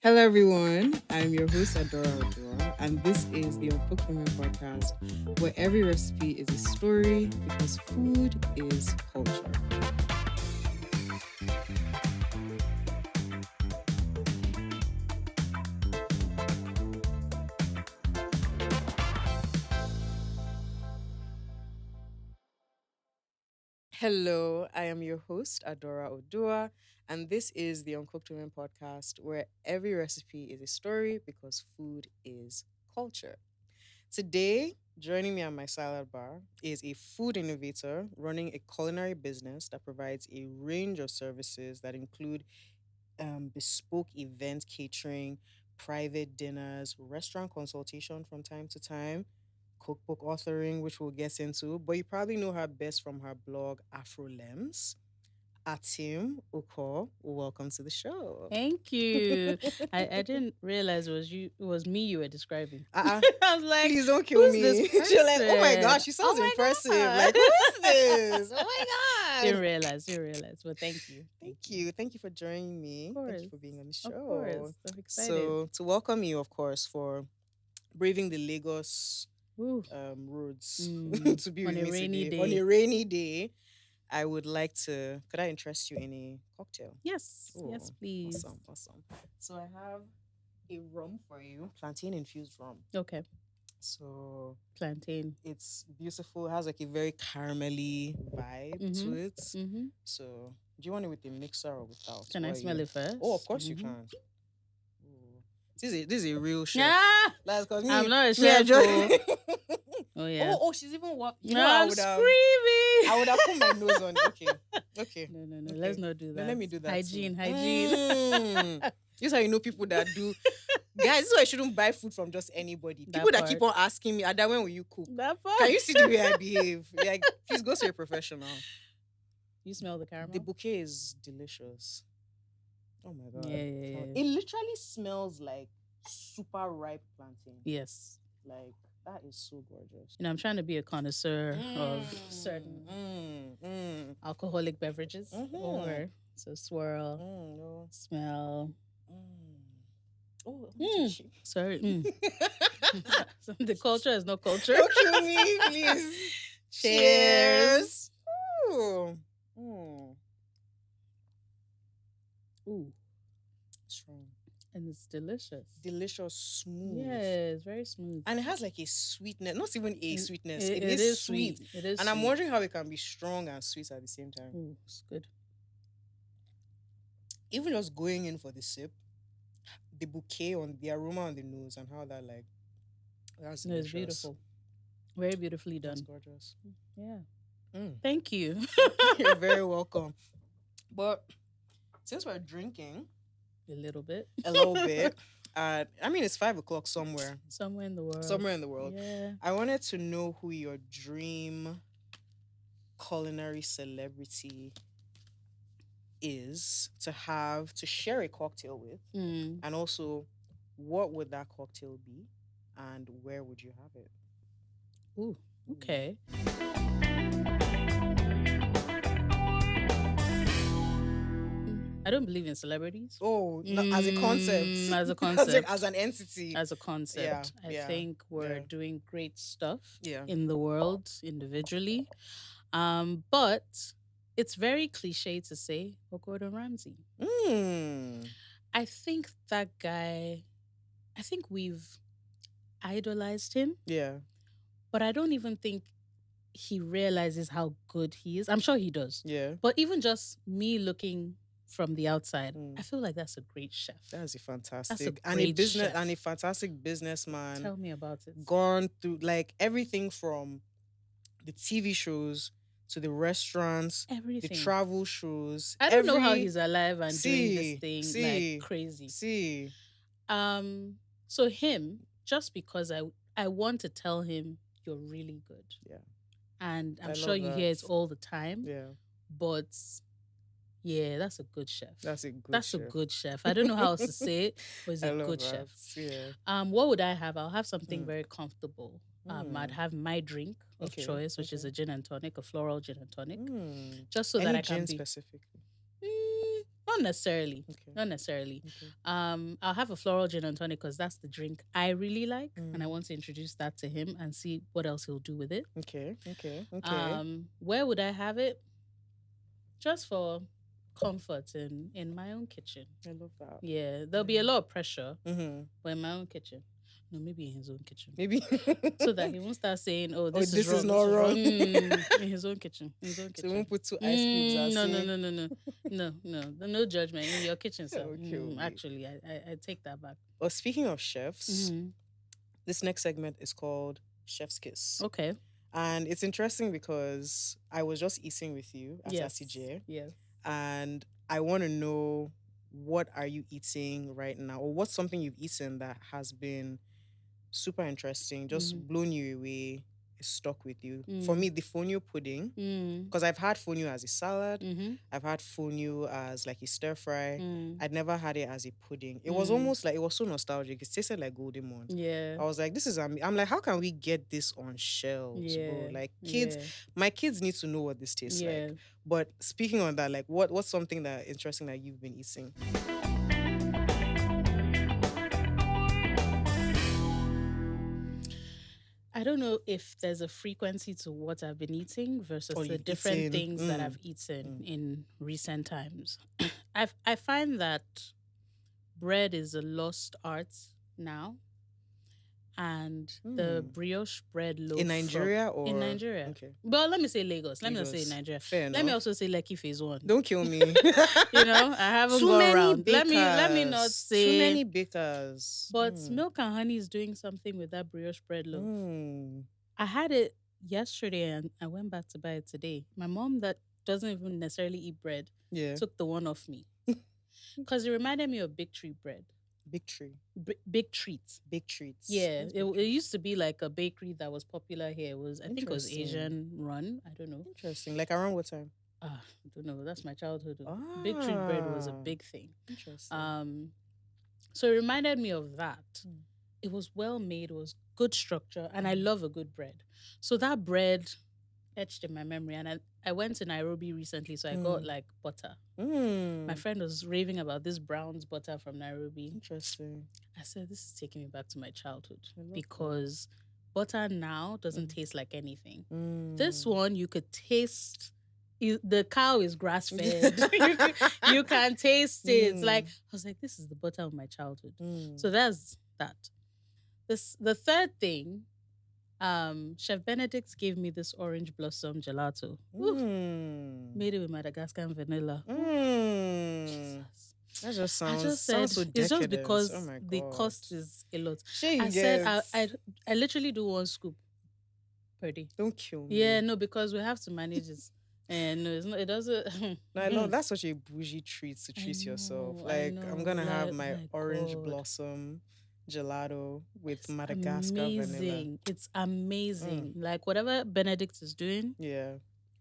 Hello, everyone. I'm your host, Adaorah Oduah, and this is the Uncooked Women podcast, where every recipe is a story because food is culture. Hello, I am your host, Adaorah Oduah, and this is the Uncooked Women podcast, where every recipe is a story because food is culture. Today, joining me at my salad bar is a food innovator running a culinary business that provides a range of services that include bespoke event catering, private dinners, restaurant consultation from time to time, cookbook authoring, which we'll get into. But you probably know her best from her blog, Afrolems. Atim Ukoh, welcome to the show. Thank you. I didn't realize it was me you were describing. Uh-uh. I was like, Please don't kill who's me. this You're like, oh my person? gosh, she sounds Oh my impressive. God. Like, who is this? Oh my God. Didn't realize. But thank you. Thank you. Thank you for joining me. Of Thank you course. for being on the Of show. course. I'm excited. So, to welcome you, of course, for braving the Lagos Ooh. roads Mm, to be on with a me rainy today. day. On a rainy day, I would like to. Could I interest you in a cocktail? Yes. Yes, Oh, please. Awesome. So I have a rum for you, plantain infused rum. Okay. So Plantain. it's beautiful. It has like a very caramelly vibe to it. Mm-hmm. So do you want it with a mixer or without? Can I smell it first? Oh, of course you can. Oh. This is a real chef. Ah! That's because I'm not a me, chef. Oh yeah. Oh, she's even what? You No, know, I'm screaming. I would have put my nose on it. Okay. No. Okay. Let's not do that. Let me do that. Hygiene. This is how you know people that do. Guys, this is why I shouldn't buy food from just anybody. That People that part. keep on asking me, Ada, when will you cook? That part. Can you see the way I behave? Like, please go to a professional. You smell the caramel? The bouquet is delicious. Oh my God. Yeah. It literally smells like super ripe plantain. Yes. Like, that is so gorgeous. I'm trying to be a connoisseur of certain alcoholic beverages. Or so swirl, smell. Oh, sorry. The culture is no culture. Don't kill me, please. Cheers. Ooh. Strong. And it's delicious. Delicious, smooth. Yes, very smooth. And it has like a sweetness, not even a sweetness. It is sweet. It is and I'm wondering how it can be strong and sweet at the same time. Ooh, it's good. Even just going in for the sip, the bouquet on the aroma on the nose and how that that's no, it's beautiful. Very beautifully done. That's gorgeous. Yeah. Thank you. You're very welcome. But since we're drinking a little bit, I mean, it's 5:00 somewhere. Somewhere in the world. Yeah. I wanted to know who your dream culinary celebrity is to share a cocktail with, and also what would that cocktail be, and where would you have it? Ooh, okay. I don't believe in celebrities. Oh, as a concept. As a concept. as an entity. As a concept. I think we're doing great stuff in the world individually. But it's very cliche to say Gordon Ramsay. I think that guy, we've idolized him. Yeah. But I don't even think he realizes how good he is. I'm sure he does. Yeah. But even just me looking from the outside, I feel like that's a great chef. That's a fantastic chef. And a fantastic businessman. Tell me about it. Gone through like everything from the TV shows to the restaurants, everything, the travel shows. I don't know how he's alive and doing this thing like crazy. So him, just because I want to tell him you're really good. Yeah. And I'm sure you hear it all the time. Yeah. But yeah, that's a good chef. That's a good chef. I don't know how else to say it, but he's a good chef. Yeah. What would I have? I'll have something very comfortable. I'd have my drink of choice, which is a gin and tonic, a floral gin and tonic. Just so that I can be specifically. Not necessarily. Okay. Not necessarily. Okay. I'll have a floral gin and tonic because that's the drink I really like, and I want to introduce that to him and see what else he'll do with it. Okay. Okay. Okay. Where would I have it? Just for comfort in my own kitchen. I love that. Yeah, there'll be a lot of pressure, but in my own kitchen. No, maybe in his own kitchen. Maybe. So that he won't start saying, oh, this is wrong. Not wrong. In his own kitchen. In his own kitchen. So we won't put 2 ice cubes. No judgment in your kitchen, sir. Okay. Actually, I take that back. Well, speaking of chefs, this next segment is called Chef's Kiss. Okay. And it's interesting because I was just eating with you at ACJ. Yes. And I want to know, what are you eating right now? Or what's something you've eaten that has been super interesting, just blown you away, is stuck with you? For me, the fonio pudding, because I've had fonio as a salad, I've had fonio as like a stir fry. I'd never had it as a pudding. It was almost like, it was so nostalgic. It tasted like Golden Morn. Yeah. I was like, this is, I'm like, how can we get this on shelves, bro? Like, kids, my kids need to know what this tastes like. But speaking on that, like, what's something that interesting that you've been eating? I don't know if there's a frequency to what I've been eating versus the different things that I've eaten in recent times. I find that bread is a lost art now. And the brioche bread loaf in Nigeria in Nigeria. Okay. Well, let me say Lagos. Let me not say Nigeria. Fair enough. Let me also say Lekki Phase 1. Don't kill me. You know, I haven't gone around. Bakers. Let me not say too many bakers. But Milk and Honey is doing something with that brioche bread loaf. I had it yesterday and I went back to buy it today. My mom, that doesn't even necessarily eat bread, took the one off me. Because it reminded me of Big Tree bread. Big Tree. Big Treats. Big Treats. Yeah, it used to be like a bakery that was popular here. It was, I think it was Asian run. I don't know. Interesting. Like around what time? I don't know. That's my childhood. Big Tree bread was a big thing. Interesting. So it reminded me of that. It was well made. It was good structure. And I love a good bread. So that bread etched in my memory. And I went to Nairobi recently, so I got like butter. My friend was raving about this Brown's butter from Nairobi. Interesting. I said, this is taking me back to my childhood because butter now doesn't taste like anything. This one, you could taste. The cow is grass fed. you can taste it. It's like, I was like, this is the butter of my childhood. So that's that. The third thing, Chef Benedict gave me this orange blossom gelato. Made it with Madagascar vanilla. Jesus. That just sounds, so decadent. It's just because the cost is a lot. I said I literally do 1 scoop per day. Don't kill me. Yeah, no, because we have to manage it. And no, it's not, it doesn't. No, I know that's such a bougie treat to treat yourself. Like, I'm gonna have my orange blossom gelato with Madagascar vanilla. It's amazing. Like, whatever Benedict is doing. Yeah.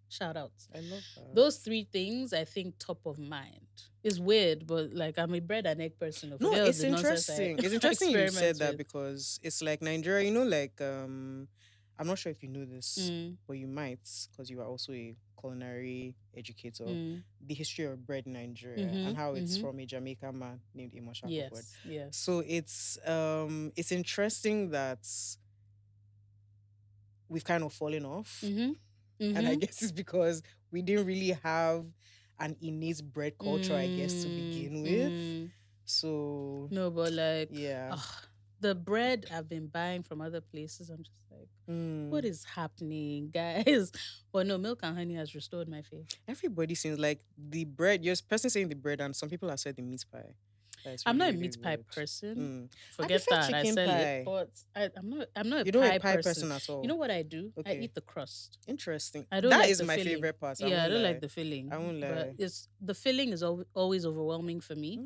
Shout out. I love that. Those 3 things, I think, top of mind. It's weird, but like, I'm a bread and egg person. No, it's interesting. It's interesting you said that because it's like Nigeria, you know, like, I'm not sure if you know this, but you might, because you are also a culinary educator. The history of bread in Nigeria and how it's from a Jamaican man named Amos Shackelford. Yes. So it's interesting that we've kind of fallen off. And I guess it's because we didn't really have an innate bread culture, I guess, to begin with. So no, but like, yeah. The bread I've been buying from other places, I'm just like, what is happening, guys? But no, Milk and Honey has restored my faith. Everybody seems like the bread, you're person saying the bread, and some people have said the meat pie. I'm not a meat pie person. Forget that. I sell it, but I'm not a pie person at all. You know what I do? Okay. I eat the crust. Interesting. I don't that like is the my filling. favorite part. I don't like the filling. I won't lie. But the filling is always overwhelming for me.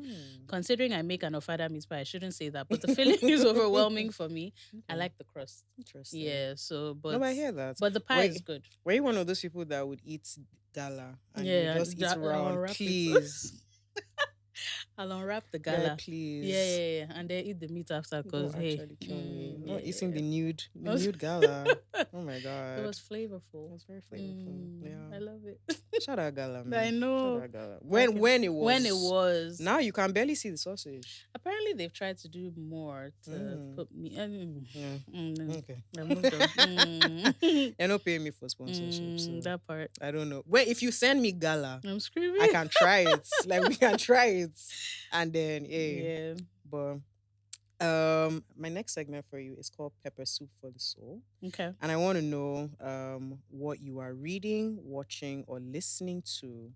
Considering I make an ofada meat pie, I shouldn't say that, but the filling is overwhelming for me. Okay. I like the crust. Interesting. Yeah. So, but no, I hear that. But the pie is good. Were you one of those people that would eat gala and you just eat round, please? I'll unwrap the Guy, gala. please. Yeah. And then eat the meat after because, Don't hey. actually kill me. Not yeah. eating the nude gala. Oh my God. It was flavorful. It was very flavorful. Yeah. I love it. Shout out gala, man. I know. Shout out gala. When it was. When it was. Now you can barely see the sausage. Apparently they've tried to do more to put me. Okay. I moved on. You're not paying me for sponsorship. So that part. I don't know. Well, if you send me gala, I'm screaming. I can try it. Like we can try it. And then yeah. But my next segment for you is called Pepper Soup for the Soul. Okay. And I want to know what you are reading, watching, or listening to.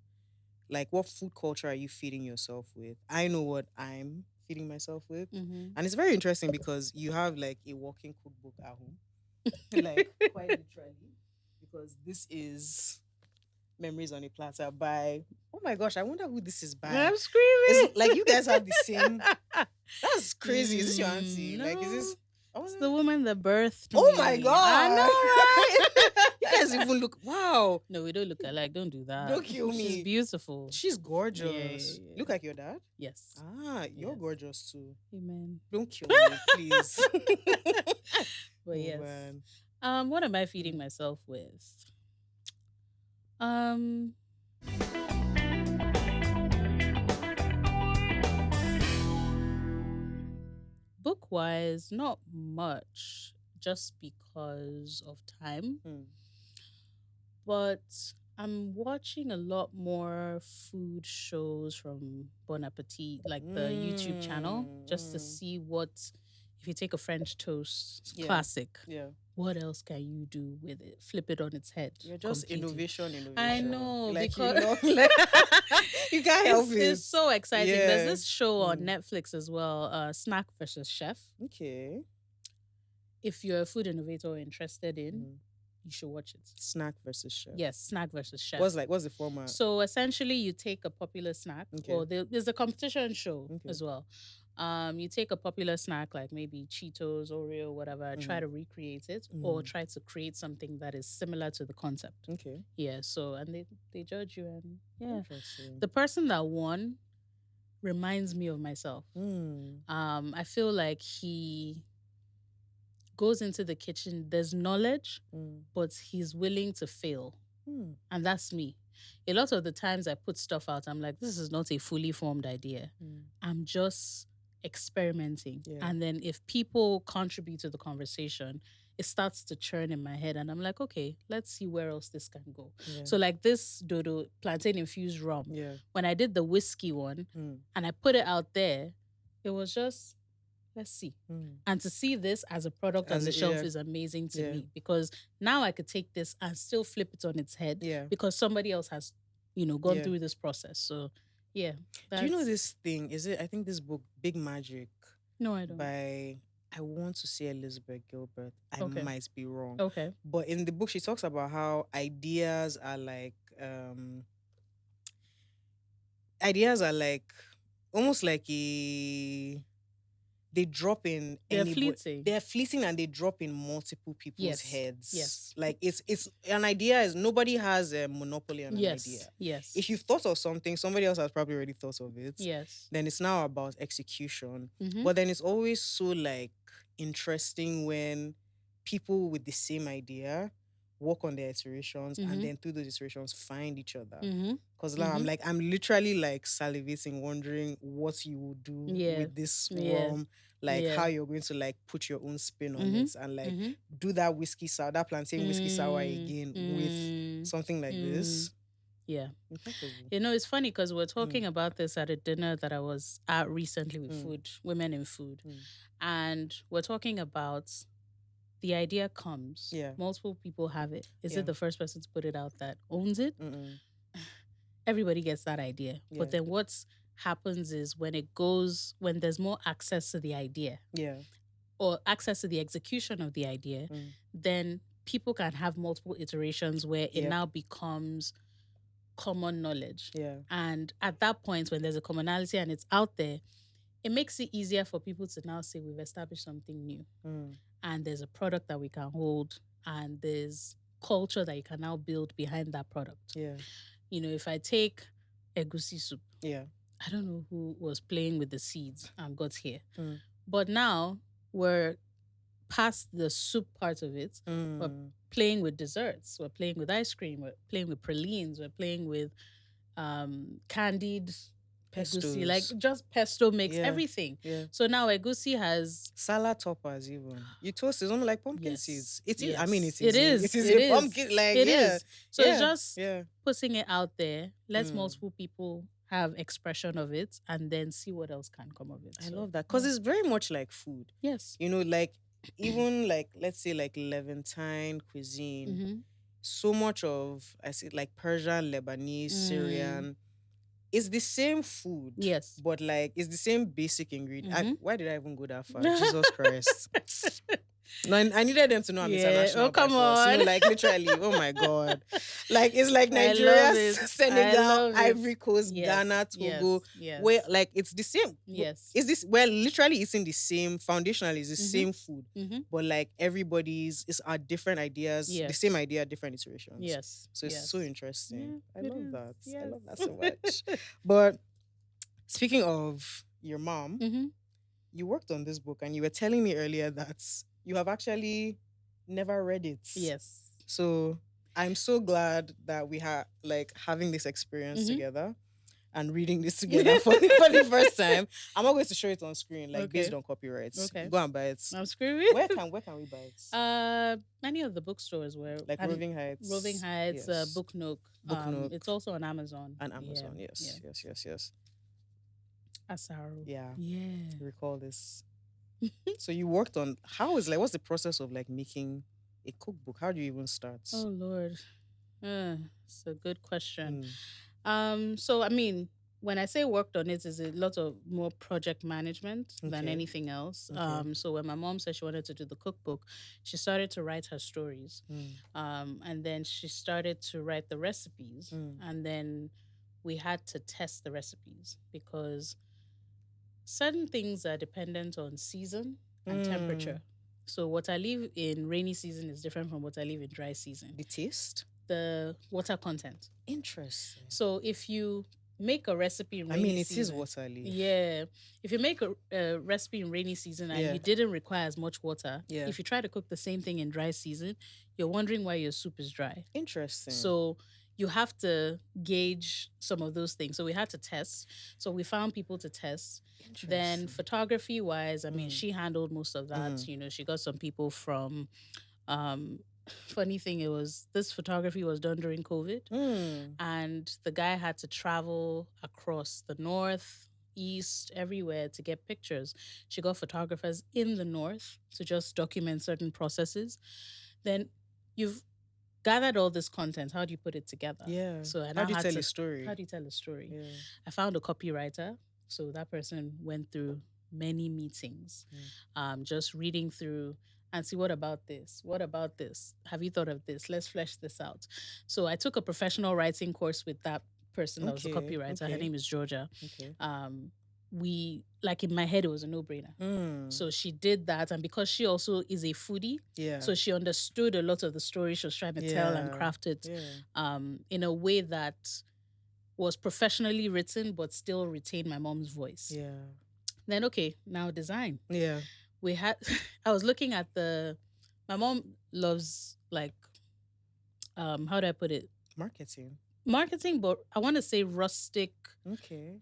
Like, what food culture are you feeding yourself with? I know what I'm feeding myself with. And it's very interesting because you have like a walking cookbook at home. Like, quite literally. Because this is Memories on a Platter by, oh my gosh, I wonder who this is by. I'm screaming. It's like you guys have the same. That's crazy. Is this your auntie? No. Like, is this? It's the woman that birthed Oh me. my God. I know, right? You guys even look, wow. No, we don't look alike. Don't do that. Don't kill me. She's beautiful. She's gorgeous. Yeah. Look like your dad? Yes. You're gorgeous too. Amen. Don't kill me, please. But yes. Man. What am I feeding myself with? Book-wise, not much, just because of time. But I'm watching a lot more food shows from Bon Appetit, like the YouTube channel, just to see what, if you take a French toast, classic. Yeah. What else can you do with it? Flip it on its head. You're just innovation. I know, like, because you can't help it. It's so exciting. Yeah. There's this show on Netflix as well, Snack versus Chef. Okay. If you're a food innovator interested in, you should watch it. Snack versus Chef. Yes, Snack versus Chef. What's the format? So essentially, you take a popular snack, or there's a competition show as well. You take a popular snack like maybe Cheetos, Oreo, whatever, try to recreate it, or try to create something that is similar to the concept. Okay. Yeah. So and they judge you, and Interesting. the person that won reminds me of myself. I feel like he goes into the kitchen. There's knowledge, but he's willing to fail, and that's me. A lot of the times I put stuff out, I'm like, this is not a fully formed idea. I'm just experimenting. And then if people contribute to the conversation, it starts to churn in my head. And I'm like, okay, let's see where else this can go. So like this dodo, plantain infused rum, when I did the whiskey one and I put it out there, it was just, let's see. And to see this as a product on the shelf is amazing to me, because now I could take this and still flip it on its head because somebody else has, gone through this process. So yeah. Do you know this thing? Is it, I think this book, Big Magic. No, I don't. By, I want to say Elizabeth Gilbert. I might be wrong. Okay. But in the book, she talks about how ideas are like almost like they drop in. They're fleeting. They're fleeting, and they drop in multiple people's heads. Yes. Like it's an idea. Is nobody has a monopoly on an idea. Yes. If you've thought of something, somebody else has probably already thought of it. Yes. Then it's now about execution. But then it's always so like interesting when people with the same idea work on their iterations and then through those iterations find each other. Because I'm literally like salivating, wondering what you will do with this rum, like how you're going to like put your own spin on it and like do that whiskey sour, that plantain whiskey sour again with something like this. Yeah. It's funny because we're talking about this at a dinner that I was at recently with women in food. And we're talking about the idea comes. Yeah. Multiple people have it. Is it the first person to put it out that owns it? Everybody gets that idea. Yeah. But then what happens is when there's more access to the idea. Yeah. Or access to the execution of the idea, then people can have multiple iterations where it now becomes common knowledge. Yeah. And at that point, when there's a commonality and it's out there, it makes it easier for people to now say we've established something new. And there's a product that we can hold, and there's culture that you can now build behind that product. Yeah. If I take Egusi soup, I don't know who was playing with the seeds and got here. But now we're past the soup part of it. We're playing with desserts. We're playing with ice cream. We're playing with pralines. We're playing with candied egusi, like just pesto mix, everything. Yeah. So now egusi has salad toppers even. You toast it's almost like pumpkin seeds. It is. Yes. I mean, it is. It is a pumpkin. Like it yeah. is. So it's just putting it out there. Let multiple people have expression of it, and then see what else can come of it. I love that because it's very much like food. Yes. You know, like even like let's say like Levantine cuisine. So much of I see like Persian, Lebanese, Syrian. It's the same food. Yes. But like it's the same basic ingredient. Why did I even go that far? Jesus Christ. No, I needed them to know I'm international. Oh, come on. No, like literally, oh my God. Like it's like Nigeria, Senegal, Ivory Coast, Ghana, Togo. Yes. Where like it's the same. Yes. Is this where literally it's in the same foundationally is the same food. But like everybody's are different ideas, the same idea, different iterations. Yes. So it's so interesting. Yeah, I love that. Yes. I love that so much. But speaking of your mom, you worked on this book and you were telling me earlier that you have actually never read it. Yes. So I'm so glad that we are like having this experience together and reading this together for the first time. I'm not going to show it on screen, like based on copyrights. Okay. Go and buy it. I'm screaming. Where can we buy it? Many of the bookstores where like Roving Heights. Yes. Book Nook. It's also on Amazon. And Amazon, yes. Asaru. Yeah. Yeah. Recall this. So you worked on what's the process of like making a cookbook? How do you even start? Oh Lord. It's a good question. So I mean, when I say worked on it, is a lot of more project management than anything else. Okay. So when my mom said she wanted to do the cookbook, she started to write her stories. And then she started to write the recipes. And then we had to test the recipes because certain things are dependent on season and temperature. So what I leave in rainy season is different from what I leave in dry season. The taste? The water content. Interesting. So if you make a recipe in rainy season... it is water leaf. Yeah. If you make a recipe in rainy season and you didn't require as much water, if you try to cook the same thing in dry season, you're wondering why your soup is dry. Interesting. So you have to gauge some of those things. So we had to test. So we found people to test. Then photography-wise, I mean, she handled most of that. You know, she got some people from... funny thing, this photography was done during COVID. And the guy had to travel across the north, east, everywhere to get pictures. She got photographers in the north to just document certain processes. Then you've gathered all this content. How do you put it together? Yeah. So how do you tell a story? How do you tell a story? Yeah. I found a copywriter. So that person went through many meetings, just reading through and see, what about this? What about this? Have you thought of this? Let's flesh this out. So I took a professional writing course with that person that was a copywriter. Her name is Georgia. Okay. We, like in my head, it was a no-brainer. So she did that. And because she also is a foodie, so she understood a lot of the story she was trying to tell and craft it in a way that was professionally written, but still retained my mom's voice. Yeah. Then, now design. Yeah. I was looking at my mom loves like, how do I put it? Marketing, but I want to say rustic. Okay.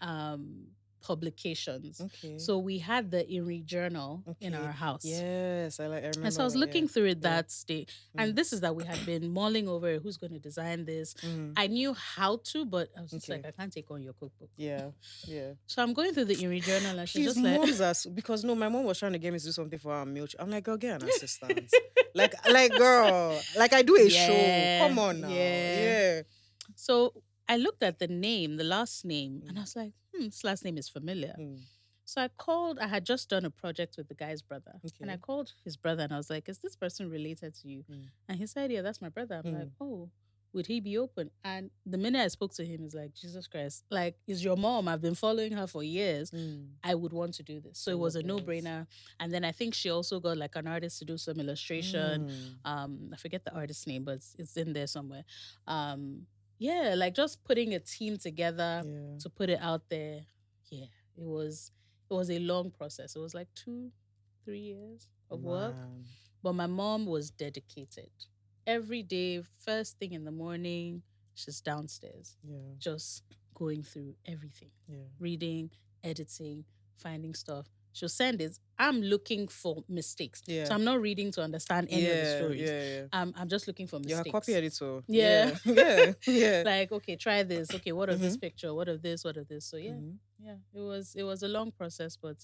Publications. Okay. So we had the Erie Journal in our house. Yes, I remember. And so I was looking through it that day. And this is that we had been mulling over who's going to design this. I knew how to, but I was just like, I can't take on your cookbook. Yeah, yeah. So I'm going through the Erie Journal and she's just like... because my mom was trying to get me to do something for our meal. I'm like, girl, get an assistant. like, girl, like I do a show. Come on now. Yeah. So I looked at the name, the last name, and I was like, this last name is familiar. So I had just done a project with the guy's brother. And I called his brother and I was like, is this person related to you? And he said, yeah, that's my brother. I'm like, oh, would he be open? And the minute I spoke to him, he's like, Jesus Christ, like, is your mom? I've been following her for years. I would want to do this. So it was a no-brainer. And then I think she also got like an artist to do some illustration. I forget the artist's name, but it's in there somewhere. Yeah, like just putting a team together to put it out there yeah, it was a long process. It was like 2-3 years of work. But my mom was dedicated. Every day, first thing in the morning, she's downstairs. Yeah. Just going through everything. Yeah. Reading, editing, finding stuff. She'll send it. I'm looking for mistakes. Yeah. So I'm not reading to understand any of the stories. I'm just looking for mistakes. You're a copy editor. Yeah. Yeah. Like, okay, try this. Okay, what of this picture? What of this? What of this? So yeah. Yeah. It was a long process, but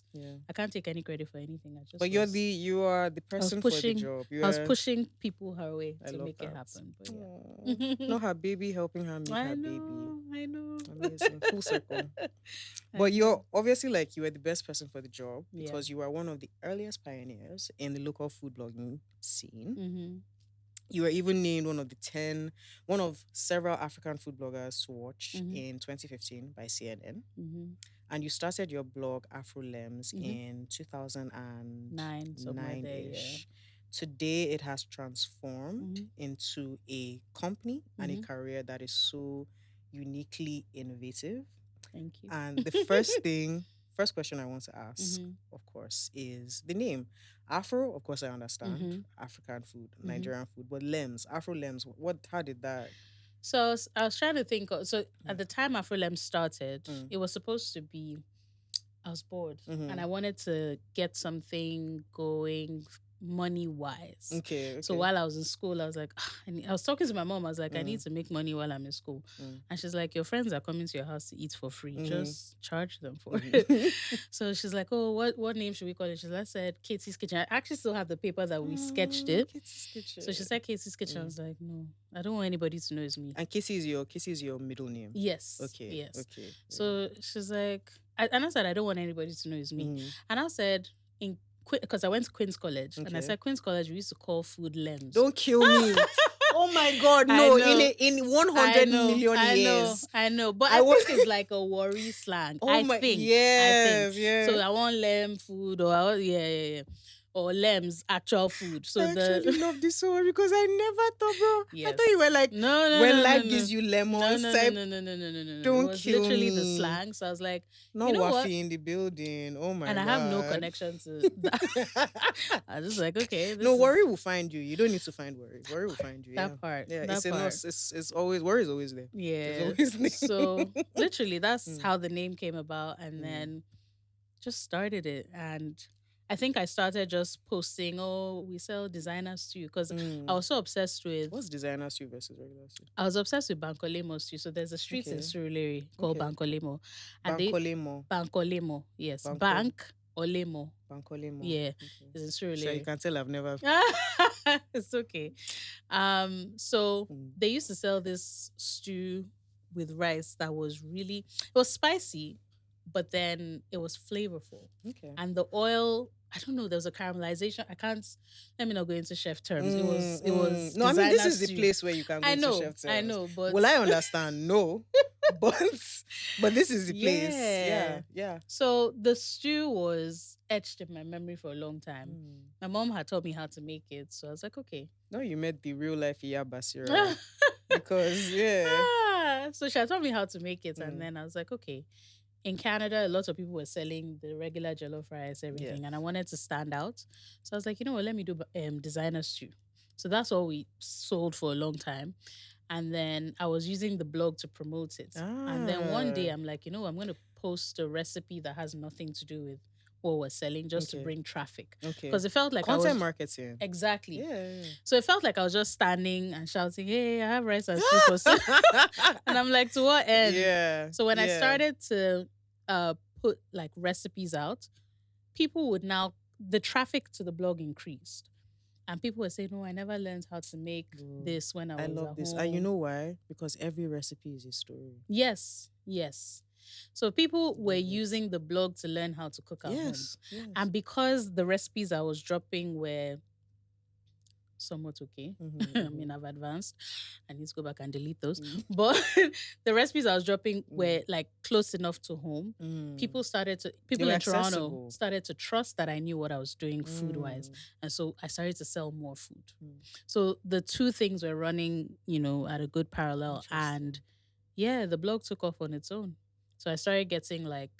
I can't take any credit for anything. But you are the person for the job. I was pushing people her way to make it happen. But yeah. Not her baby helping her make her baby. I know. Amazing. Full circle. But you're obviously like you were the best person for the job because you were one of the earliest pioneers in the local food blogging scene. Mm-hmm. You were even named one of several African food bloggers to watch in 2015 by CNN. Mm-hmm. And you started your blog Afrolems in 2009-ish. Today, it has transformed into a company and a career that is so uniquely innovative. Thank you. And the first question I want to ask, of course, is the name. Afro, of course, I understand. African food, Nigerian food. But Lems, Afrolems, how did that... So I was trying to think. So at the time Afrolems started, it was supposed to be... I was bored and I wanted to get something going money wise. Okay. So while I was in school, I was like, I was talking to my mom. I was like, I need to make money while I'm in school. And she's like, your friends are coming to your house to eat for free. Just charge them for it. So she's like, oh, what name should we call it? I said, Katie's Kitchen. I actually still have the paper that we sketched it. Katie's Kitchen. So she said, Katie's Kitchen. I was like, no, I don't want anybody to know it's me. And Katie is your middle name? Yes. Okay. Yes. Okay. So she's like, and I said, I don't want anybody to know it's me. And I said, because I went to Queen's College, and I said, Queen's College, we used to call food Lems. Don't kill me. Oh my God, no. In 100 million years. I know. But I think it's like a worry slang. Oh I think. Yeah. So I want Lem food, or yeah. Or Lem's actual food. So I actually love this story because I never thought, bro. Yes. I thought you were like, when life gives you lemons. No. Don't it was kill literally me. The slang. So I was like, no, you know what? In the building. Oh my God. And I have no connection to that. I was just like, okay. Worry will find you. You don't need to find worry. Worry will find you. That part. Yeah, it's always, worry is always there. Yeah. It's always there. So literally, that's how the name came about, and then just started it. And I think I started just posting, we sell designer stew, because I was so obsessed with... What's designer stew versus regular stew? I was obsessed with Bankolemo stew. So there's a street in Surulere called Bankolemo. Bankolemo, yes. Bank Olemo. Bankolemo. Yeah, it's in Surulere. So you can tell I've never... It's okay. So they used to sell this stew with rice that was really... It was spicy, but then it was flavorful. Okay. And the oil, I don't know, there was a caramelization. Let me not go into chef terms. It was no, I mean, this is the place where you can go into chef terms. I know, but... Will I understand? No. but this is the place. Yeah. So the stew was etched in my memory for a long time. My mom had taught me how to make it. So I was like, okay. No, you met the real life Iya Basira. Because, so she had taught me how to make it. And then I was like, okay. In Canada, a lot of people were selling the regular jollof rice, everything. And I wanted to stand out. So I was like, you know what, let me do designer stew. So that's all we sold for a long time. And then I was using the blog to promote it. And then one day I'm like, you know, I'm going to post a recipe that has nothing to do with what we're selling, just to bring traffic. Because it felt like content marketing. Exactly. Yeah. So it felt like I was just standing and shouting, hey, I have rice and stew for sale. And I'm like, to what end? Yeah. So when I started to put like recipes out, people would now... The traffic to the blog increased. And people were saying, no, I never learned how to make this when I was at home. And you know why? Because every recipe is a story. Yes. So people were using the blog to learn how to cook at home. Yes. And because the recipes I was dropping were somewhat okay. I mean, I've advanced. I need to go back and delete those. But the recipes I was dropping were like close enough to home. People in Toronto started to trust that I knew what I was doing food-wise. And so I started to sell more food. So the two things were running, at a good parallel. And the blog took off on its own. So I started getting like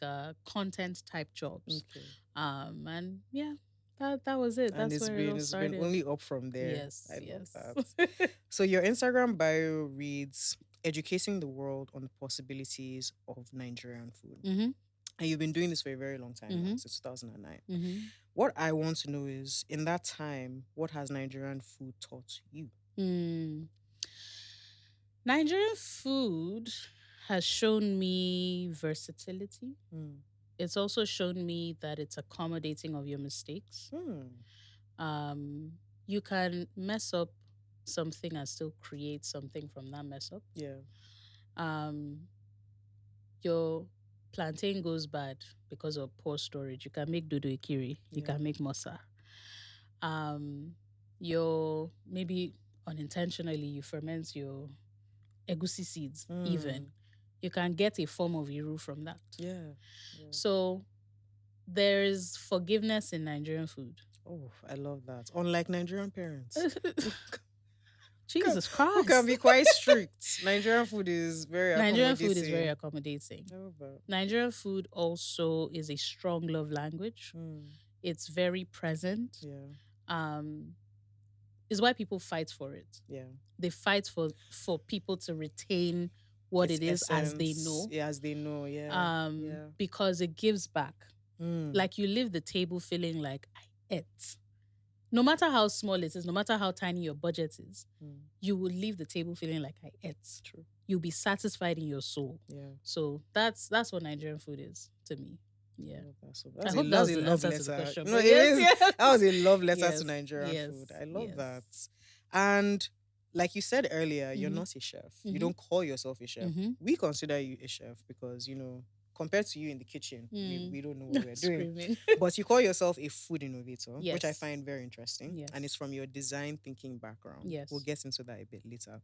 content type jobs. Okay. And yeah, that was it. And That's where it all it's been started. only up from there. Yes, I love yes. that. So your Instagram bio reads educating the world on the possibilities of Nigerian food. Mm-hmm. And you've been doing this for a very long time now, Mm-hmm. since 2009. Mm-hmm. What I want to know is, in that time, what has Nigerian food taught you? Mm. Nigerian food has shown me versatility. Mm. It's also shown me that it's accommodating of your mistakes. Um, you can mess up something and still create something from that mess up. Yeah. Um, your plantain goes bad because of poor storage. You can make dodo ikiri. You Yeah. can make mosa. Your maybe unintentionally you ferment your egusi seeds. Even you can get a form of iru from that. Yeah. So there is forgiveness in Nigerian food. Oh, I love that. Unlike Nigerian parents. Jesus Christ. Who can be quite strict. Nigerian food is very accommodating. Nigerian food is very accommodating. I love that. Nigerian food also is a strong love language. It's very present. Yeah. Is why people fight for it. Yeah. They fight for people to retain what Its it is essence. as they know. Yeah, as they know, yeah. Because it gives back. Like you leave the table feeling like I ate. No matter how small it is, no matter how tiny your budget is, you will leave the table feeling like I ate. True. You'll be satisfied in your soul. Yeah. So that's what Nigerian food is to me. Yeah. I hope that was a love letter. To the question, no, yes. That was a love letter to Nigerian food. I love that. And like you said earlier, you're not a chef. You don't call yourself a chef. We consider you a chef because, compared to you in the kitchen, we don't know what we're doing. But you call yourself a food innovator, which I find very interesting. Yes. And it's from your design thinking background. Yes. We'll get into that a bit later.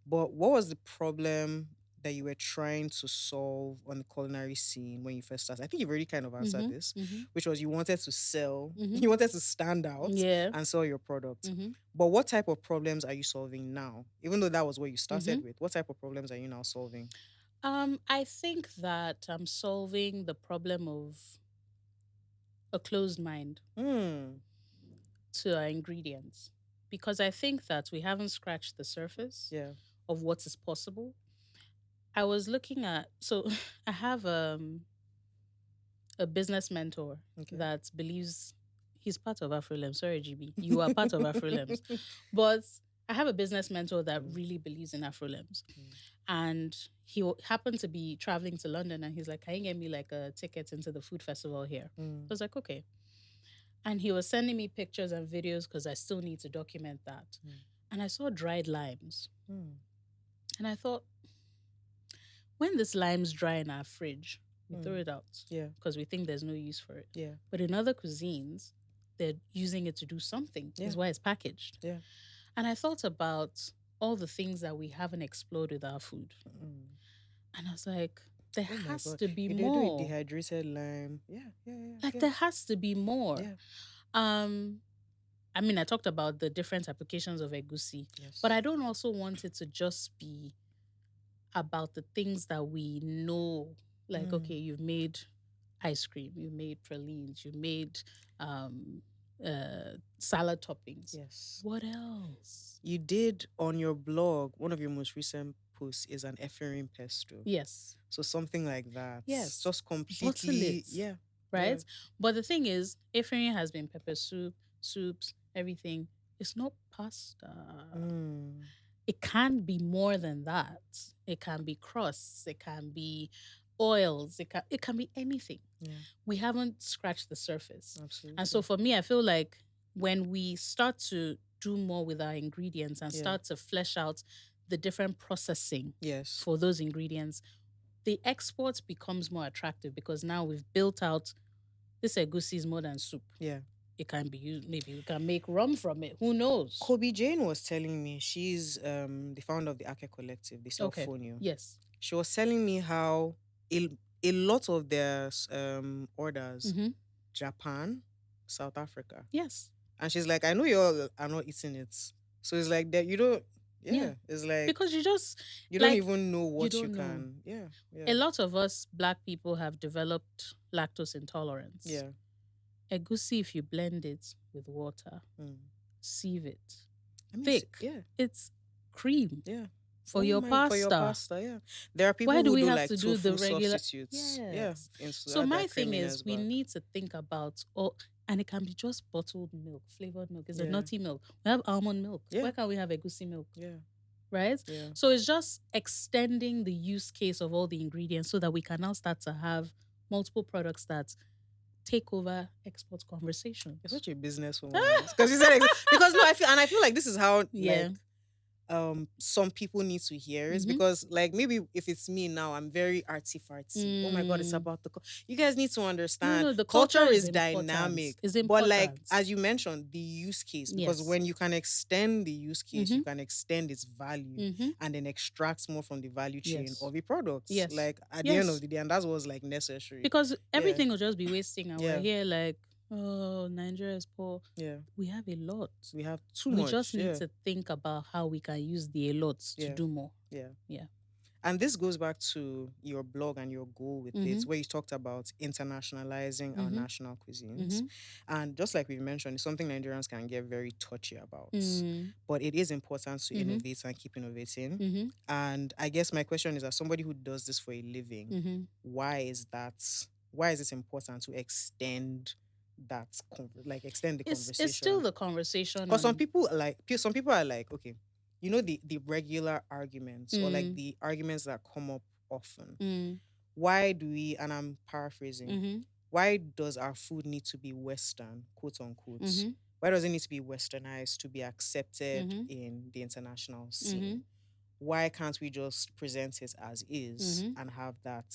But what was the problem that you were trying to solve on the culinary scene when you first started? I think you've already kind of answered this, which was you wanted to sell, you wanted to stand out and sell your product. But what type of problems are you solving now? Even though that was what you started with, what type of problems are you now solving? I think that I'm solving the problem of a closed mind to our ingredients. Because I think that we haven't scratched the surface of what is possible. I was looking at, so I have a business mentor that believes he's part of Afrolems. Sorry, GB, you are part of Afrolems. But I have a business mentor that really believes in Afrolems. And he happened to be traveling to London and he's like, can you get me like a ticket into the food festival here? I was like, okay. And he was sending me pictures and videos because I still need to document that. And I saw dried limes. And I thought, when this lime's dry in our fridge, we throw it out. Yeah. Because we think there's no use for it. Yeah. But in other cuisines, they're using it to do something. That's why it's packaged. Yeah. And I thought about all the things that we haven't explored with our food. And I was like, there has to be more. Do a dehydrated lime. Yeah. Like there has to be more. Yeah. I mean, I talked about the different applications of egusi, but I don't also want it to just be about the things that we know. Like, okay, you've made ice cream, you made pralines, you made salad toppings. Yes. What else? You did on your blog, one of your most recent posts is an efirin pesto. Yes. So something like that. Yes. Just completely. Yeah. Right? Yeah. But the thing is, efirin has been pepper soup, soups, everything. It's not pasta. It can be more than that. It can be crusts. It can be oils. It can be anything. Yeah. We haven't scratched the surface. Absolutely. And so for me, I feel like when we start to do more with our ingredients and start to flesh out the different processing for those ingredients, the export becomes more attractive because now we've built out this egusi is more than soup. Yeah. It can be used, maybe we can make rum from it. Who knows? Kobe Jane was telling me, she's the founder of the Ake Collective, the self-phonio. Yes. She was telling me how a lot of their orders, Japan, South Africa. Yes. And she's like, I know you all are not eating it. So it's like that you don't Yeah. It's like because you just you like, don't even know what you don't know. can. Yeah. A lot of us Black people have developed lactose intolerance. Yeah. Egusi, if you blend it with water, sieve it, I mean, thick. yeah. It's cream. Yeah. For your pasta. For your pasta, yeah. There are people Why do who we do have like to do the regular substitutes. Yes. Yeah. So my thing is we need to think about and it can be just bottled milk, flavored milk. It's a nutty milk. We have almond milk. Yeah. Why can't we have egusi milk? Yeah. Right? Yeah. So it's just extending the use case of all the ingredients so that we can now start to have multiple products that take over export conversations. You're such a businesswoman. Because you said because no, I feel like this is how like some people need to hear it, because like maybe if it's me now, I'm very arty-farty. Oh my god, it's about you guys need to understand. No, the culture is dynamic. Is but like as you mentioned, the use case, because when you can extend the use case, you can extend its value and then extract more from the value chain of the product. Like at the end of the day, and that was like necessary. Because everything will just be wasting, and we're here like, oh, Nigeria is poor. Yeah. We have a lot. We have too much. We just need to think about how we can use the a lot to do more. Yeah. Yeah. And this goes back to your blog and your goal with it, where you talked about internationalizing our national cuisines. And just like we've mentioned, it's something Nigerians can get very touchy about. But it is important to innovate and keep innovating. And I guess my question is, as somebody who does this for a living, why is it important to extend extend the conversation? It's still the conversation. Because some people are like, okay, you know, the regular arguments or like the arguments that come up often. Why do we, and I'm paraphrasing, why does our food need to be Western, quote unquote? Why does it need to be Westernized to be accepted in the international scene? Why can't we just present it as is and have that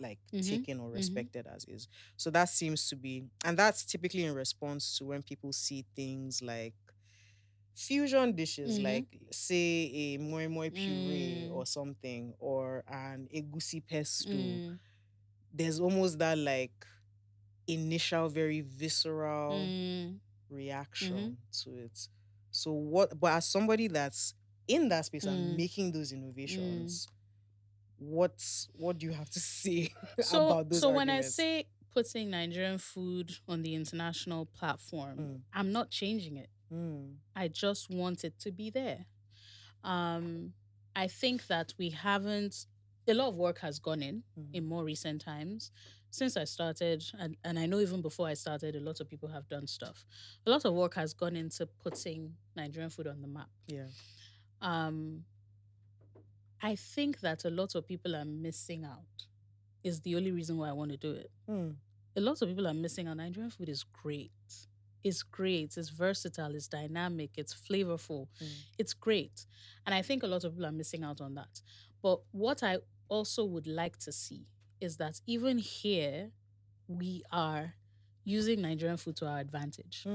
like taken or respected as is? So that seems to be, and that's typically in response to when people see things like fusion dishes, like say a moi moi puree or something, or an egusi pesto. There's almost that like initial very visceral reaction to it. So but as somebody that's in that space and making those innovations, what do you have to say about those arguments? When I say putting Nigerian food on the international platform, I'm not changing it. I just want it to be there. I think that we haven't, a lot of work has gone in more recent times. Since I started, and I know even before I started, a lot of people have done stuff. A lot of work has gone into putting Nigerian food on the map. Yeah. I think that a lot of people are missing out is the only reason why I want to do it. A lot of people are missing out. Nigerian food is great. It's great. It's versatile. It's dynamic. It's flavorful. It's great. And I think a lot of people are missing out on that. But what I also would like to see is that even here, we are using Nigerian food to our advantage.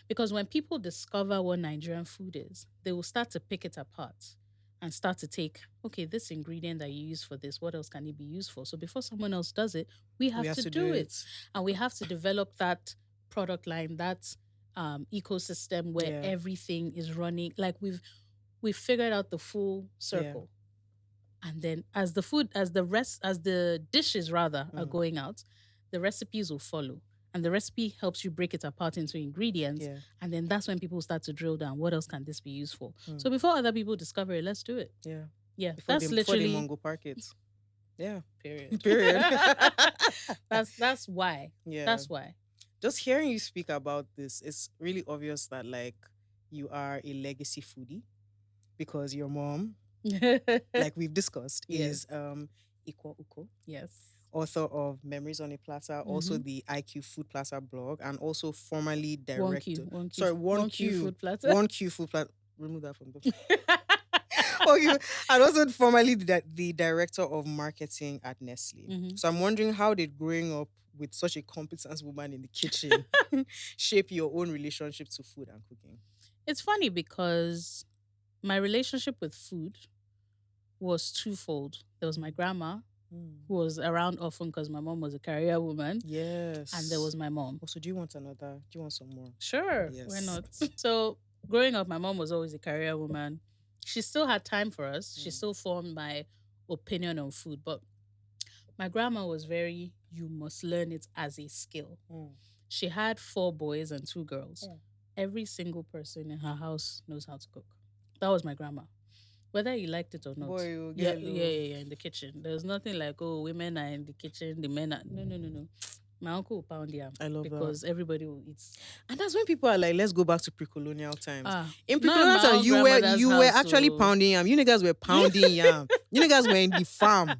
Because when people discover what Nigerian food is, they will start to pick it apart and start to take, okay, this ingredient that you use for this, what else can it be used for? So before someone else does it, we have to do it. And we have to develop that product line, that ecosystem where everything is running. Like we've figured out the full circle. And then as the dishes rather are going out, the recipes will follow. And the recipe helps you break it apart into ingredients. Yeah. And then that's when people start to drill down. What else can this be used for? So before other people discover it, let's do it. Yeah. Yeah. Before before the Mongo park it. Yeah. Period. That's why. Yeah. That's why. Just hearing you speak about this, it's really obvious that like you are a legacy foodie, because your mom, like we've discussed, is Iquo Ukoh. Yes. Author of Memories on a Platter, also the IQ Food Platter blog, and also formerly director. One Q Food Platter. One Q Food Platter. Remove that from the. Okay. And also formerly the director of marketing at Nestle. So I'm wondering, how did growing up with such a competent woman in the kitchen shape your own relationship to food and cooking? It's funny because my relationship with food was twofold. There was my grandma, who was around often because my mom was a career woman. Yes. And there was my mom. So do you want some more? Sure. Yes. Why not? So growing up, my mom was always a career woman. she still had time for us. She still formed my opinion on food. But my grandma was very, you must learn it as a skill. She had 4 boys and 2 girls. Every single person in her house knows how to cook. That was my grandma. Whether you liked it or not. Boy, you yeah, get in the kitchen. There's nothing like, oh, women are in the kitchen, the men are... No. My uncle will pound yam. I love because that. everybody will eat. And that's when people are like, let's go back to pre-colonial times. In not pre-colonial my times, own you were grandmother's actually house, pounding yam. You niggas were pounding yam. You niggas were in the farm.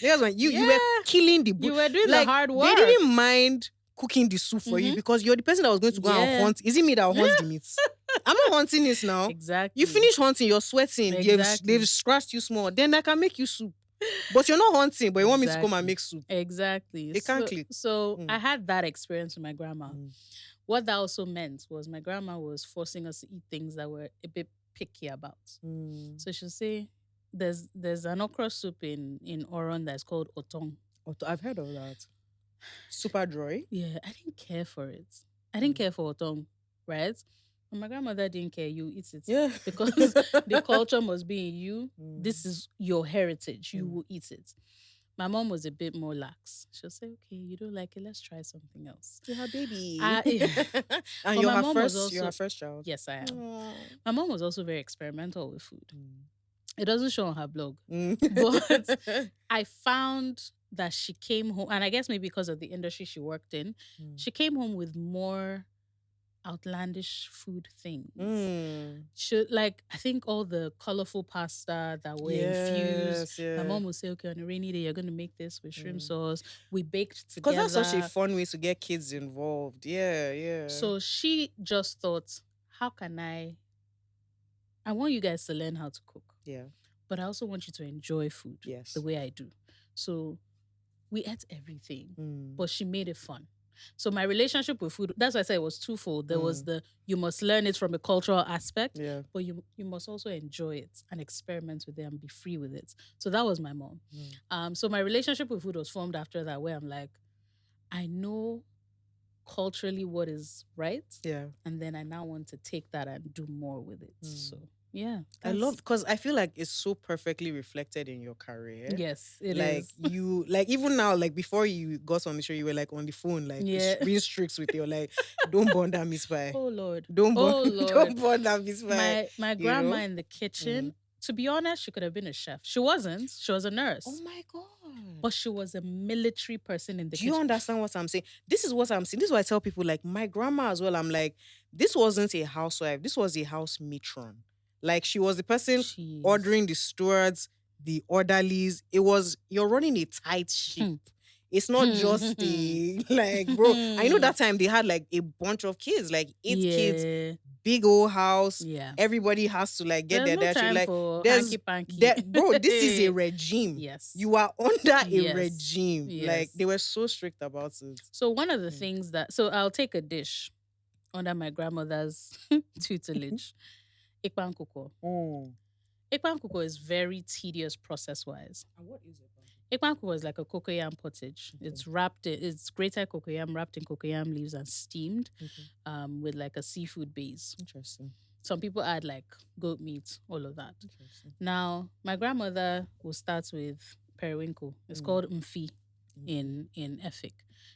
You guys were you were killing the You were doing the hard work. They didn't mind cooking the soup for you because you're the person that was going to go and hunt. Is it me that will hunt the meat? I'm not hunting this now. Exactly. You finish hunting, you're sweating. Exactly. They've scratched you small. Then I can make you soup. But you're not hunting, but you want me to come and make soup. Exactly. It can't click. So I had that experience with my grandma. What that also meant was my grandma was forcing us to eat things that were a bit picky about. So she'll say, there's an okra soup in Oron that's called otong. I've heard of that. Super dry. Yeah, I didn't care for it. I didn't care for otong, right? And my grandmother didn't care. You eat it. Yeah. Because the culture must be in you. This is your heritage. You will eat it. My mom was a bit more lax. She'll say, okay, you don't like it, let's try something else. You're her baby. And you're her first child. Yes, I am. My mom was also very experimental with food. It doesn't show on her blog. But I found that she came home, and I guess maybe because of the industry she worked in, she came home with more outlandish food things. I think all the colorful pasta that were infused. My mom would say, okay, on a rainy day, you're going to make this with shrimp sauce. We baked together. Because that's such a fun way to get kids involved. Yeah. So she just thought, how can I want you guys to learn how to cook. Yeah. But I also want you to enjoy food the way I do. So we ate everything, but she made it fun. So my relationship with food, that's why I said it was twofold. There was you must learn it from a cultural aspect, but you must also enjoy it and experiment with it and be free with it. So that was my mom. So my relationship with food was formed after that, where I'm like, I know culturally what is right. Yeah. And then I now want to take that and do more with it. So yeah. I love, because I feel like it's so perfectly reflected in your career. Yes, it is. You, even now, before you got on the show, you were on the phone, being strict with you, don't bother me, spy. Oh Lord. Don't bother me, spy. My grandma in the kitchen, to be honest, she could have been a chef. She wasn't. She was a nurse. Oh my God. But she was a military person in the kitchen. Do you understand what I'm saying? This is what I'm saying. This is what I tell people, my grandma as well. I'm like, this wasn't a housewife. This was a house matron. She was the person ordering the stewards, the orderlies. It was, you're running a tight ship. It's not just bro. I know that time they had a bunch of kids, 8 kids, big old house. Yeah. Everybody has to get there's their time dietary. for hanky-panky. Bro, this is a regime. Yes. You are under a regime. Yes. They were so strict about it. So one of the things so I'll take a dish under my grandmother's tutelage. Iquo Ukoh. Iquo Ukoh is very tedious process-wise. And what is it? Iquo Ukoh is like a cocoyam pottage. Okay. It's grated cocoyam wrapped in cocoyam leaves and steamed with a seafood base. Interesting. Some people add goat meat, all of that. Now, my grandmother will start with periwinkle. It's called mfi in Efik.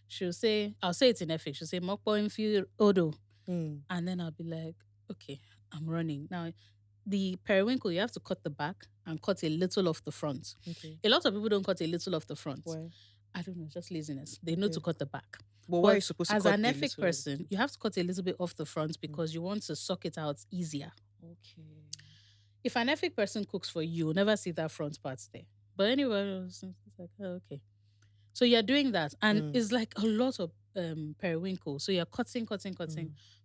She'll say, I'll say it in Efik. She'll say, mokpo mfi odo. And then I'll be like, okay, I'm running. Now, the periwinkle, you have to cut the back and cut a little off the front. Okay. A lot of people don't cut a little off the front. Why? I don't know, just laziness. They know to cut the back. But why are you supposed to cut as an Efik person, you have to cut a little bit off the front because you want to suck it out easier. Okay. If an Efik person cooks for you, you'll never see that front part there. But anyway, it's like, oh, okay. So you're doing that. And it's a lot of periwinkle. So you're cutting.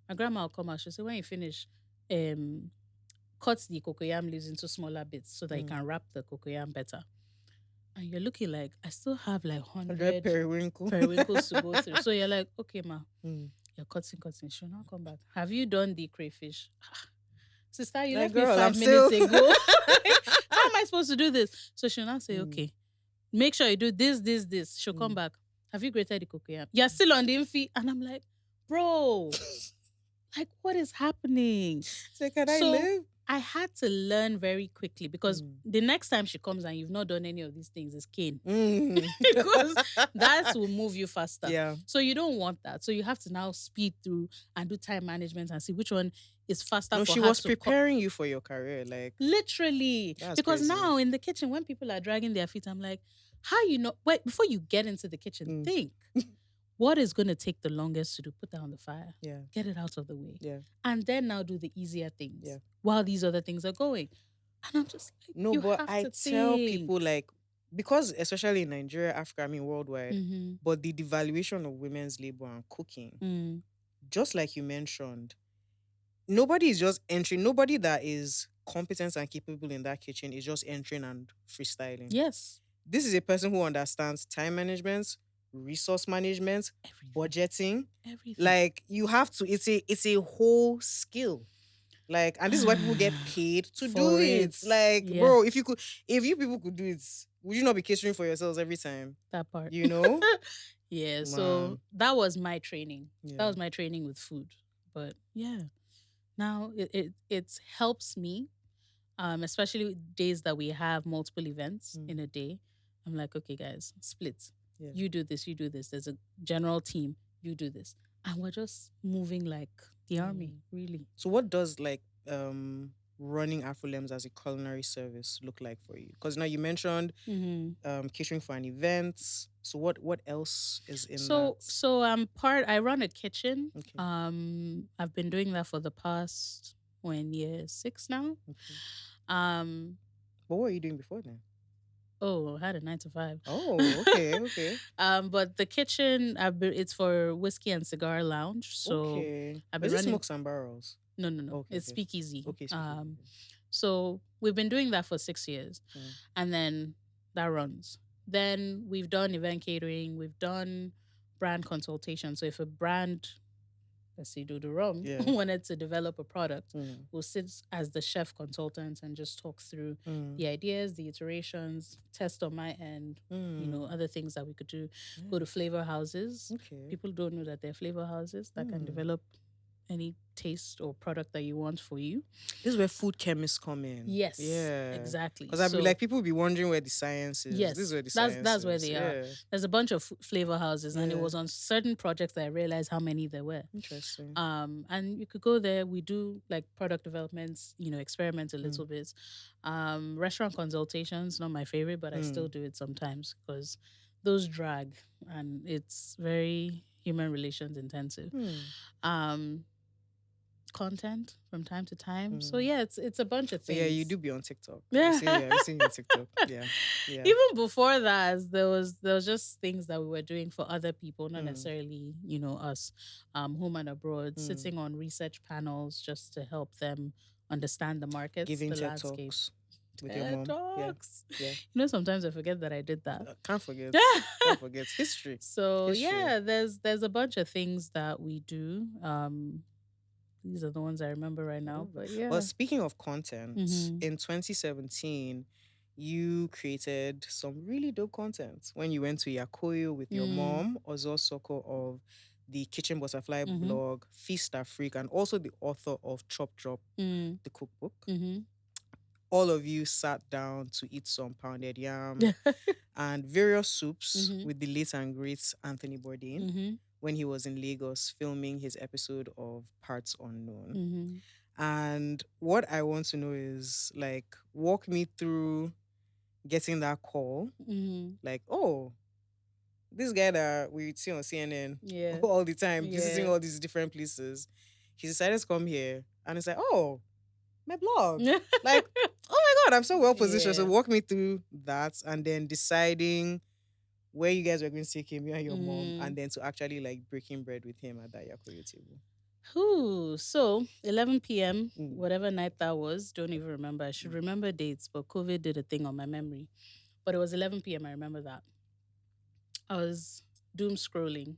My grandma will come out. She'll say, when you finish, cut the cocoyam leaves into smaller bits so that you can wrap the cocoyam better. And you're looking I still have 100 periwinkles to go through. So you're like, okay, ma, you're cutting. She'll now come back. Have you done the crayfish? Sister, you left me 5 minutes ago. How am I supposed to do this? So she'll now say, okay, make sure you do this. She'll come back. Have you grated the cocoyam? You're still on the infi. And I'm like, bro... what is happening? So can I live? I had to learn very quickly because the next time she comes and you've not done any of these things is cane. Because that will move you faster. Yeah. So you don't want that. So you have to now speed through and do time management and see which one is faster No, for she her was to preparing you for your career. Like, literally. that's Because crazy. now in the kitchen, when people are dragging their feet, I'm like, how you know? Wait, before you get into the kitchen, think. What is going to take the longest to do? Put that on the fire. Yeah. Get it out of the way. Yeah. And then now do the easier things. Yeah. While these other things are going. And I'm just like, no, you but have I to tell think. people, like, because especially in Nigeria, Africa, I mean worldwide, but the devaluation of women's labor and cooking, just like you mentioned, nobody is just entering. Nobody that is competent and capable in that kitchen is just entering and freestyling. Yes. This is a person who understands time management, resource management, budgeting. Everything. Like, you have to, it's a whole skill. Like, and this is why people get paid to do it. Like, bro, if you people could do it, would you not be catering for yourselves every time? That part. You know? Yeah. So that was my training. Yeah. That was my training with food. But yeah. Now it helps me. Especially days that we have multiple events in a day. I'm like, okay, guys, split. Yeah. You do this, you do this. There's a general team, you do this. And we're just moving like the army, really. So what does like running Afrolems as a culinary service look like for you? Because now you mentioned catering for an event. So what else is in that? So I run a kitchen. Okay. I've been doing that for the past year 6 now. Okay. But what were you doing before then? Oh, I had a 9 to 5. Oh, okay, okay. But the kitchen, it's for whiskey and cigar lounge. So I've been running smokes and barrels. No. Okay, it's speakeasy. Okay, speakeasy. So we've been doing that for 6 years, and then that runs. Then we've done event catering. We've done brand consultation. So if a brand, let's say do the rum, wanted to develop a product, we'll sit as the chef consultant and just talk through the ideas, the iterations, test on my end, other things that we could do. Go to flavor houses. Okay. People don't know that they're flavor houses that can develop any taste or product that you want for you. This is where food chemists come in. Yes. Yeah. Exactly. Because I'd be like, people will be wondering where the science is. Yes. This is where the science that's where they are. There's a bunch of flavor houses, and it was on certain projects that I realized how many there were. Interesting. And you could go there. We do like product developments, experiment a little bit. Restaurant consultations, not my favorite, but I still do it sometimes because those drag and it's very human relations intensive. Content from time to time. So yeah, it's a bunch of things. Yeah, you do be on TikTok. I've seen you on TikTok. Yeah. Even before that, there was just things that we were doing for other people, not necessarily, us, home and abroad, sitting on research panels just to help them understand the markets, giving the TED landscape. Talks with your mom. Talks. Yeah. Sometimes I forget that I did that. Can't forget. Can't forget. History. So yeah, there's a bunch of things that we do. These are the ones I remember right now. But yeah. Well, speaking of content, in 2017, you created some really dope content when you went to Yakoyo with your mom, Ozoz Sokoh of the Kitchen Butterfly blog, Feast Afrique, and also the author of Chop Drop, the cookbook. All of you sat down to eat some pounded yam and various soups with the late and great Anthony Bourdain when he was in Lagos filming his episode of Parts Unknown. And what I want to know is, like, walk me through getting that call. Like, oh, this guy that we see on CNN all the time, visiting all these different places, he decided to come here. And it's like, oh, my blog. Like, oh my God, I'm so well positioned. So walk me through that, and then deciding where you guys were going to take him, you and your mom, and then to actually like breaking bread with him at that Yakoyo table. So 11 p.m., whatever night that was, don't even remember. I should remember dates, but COVID did a thing on my memory. But it was 11 p.m., I remember that. I was doom scrolling.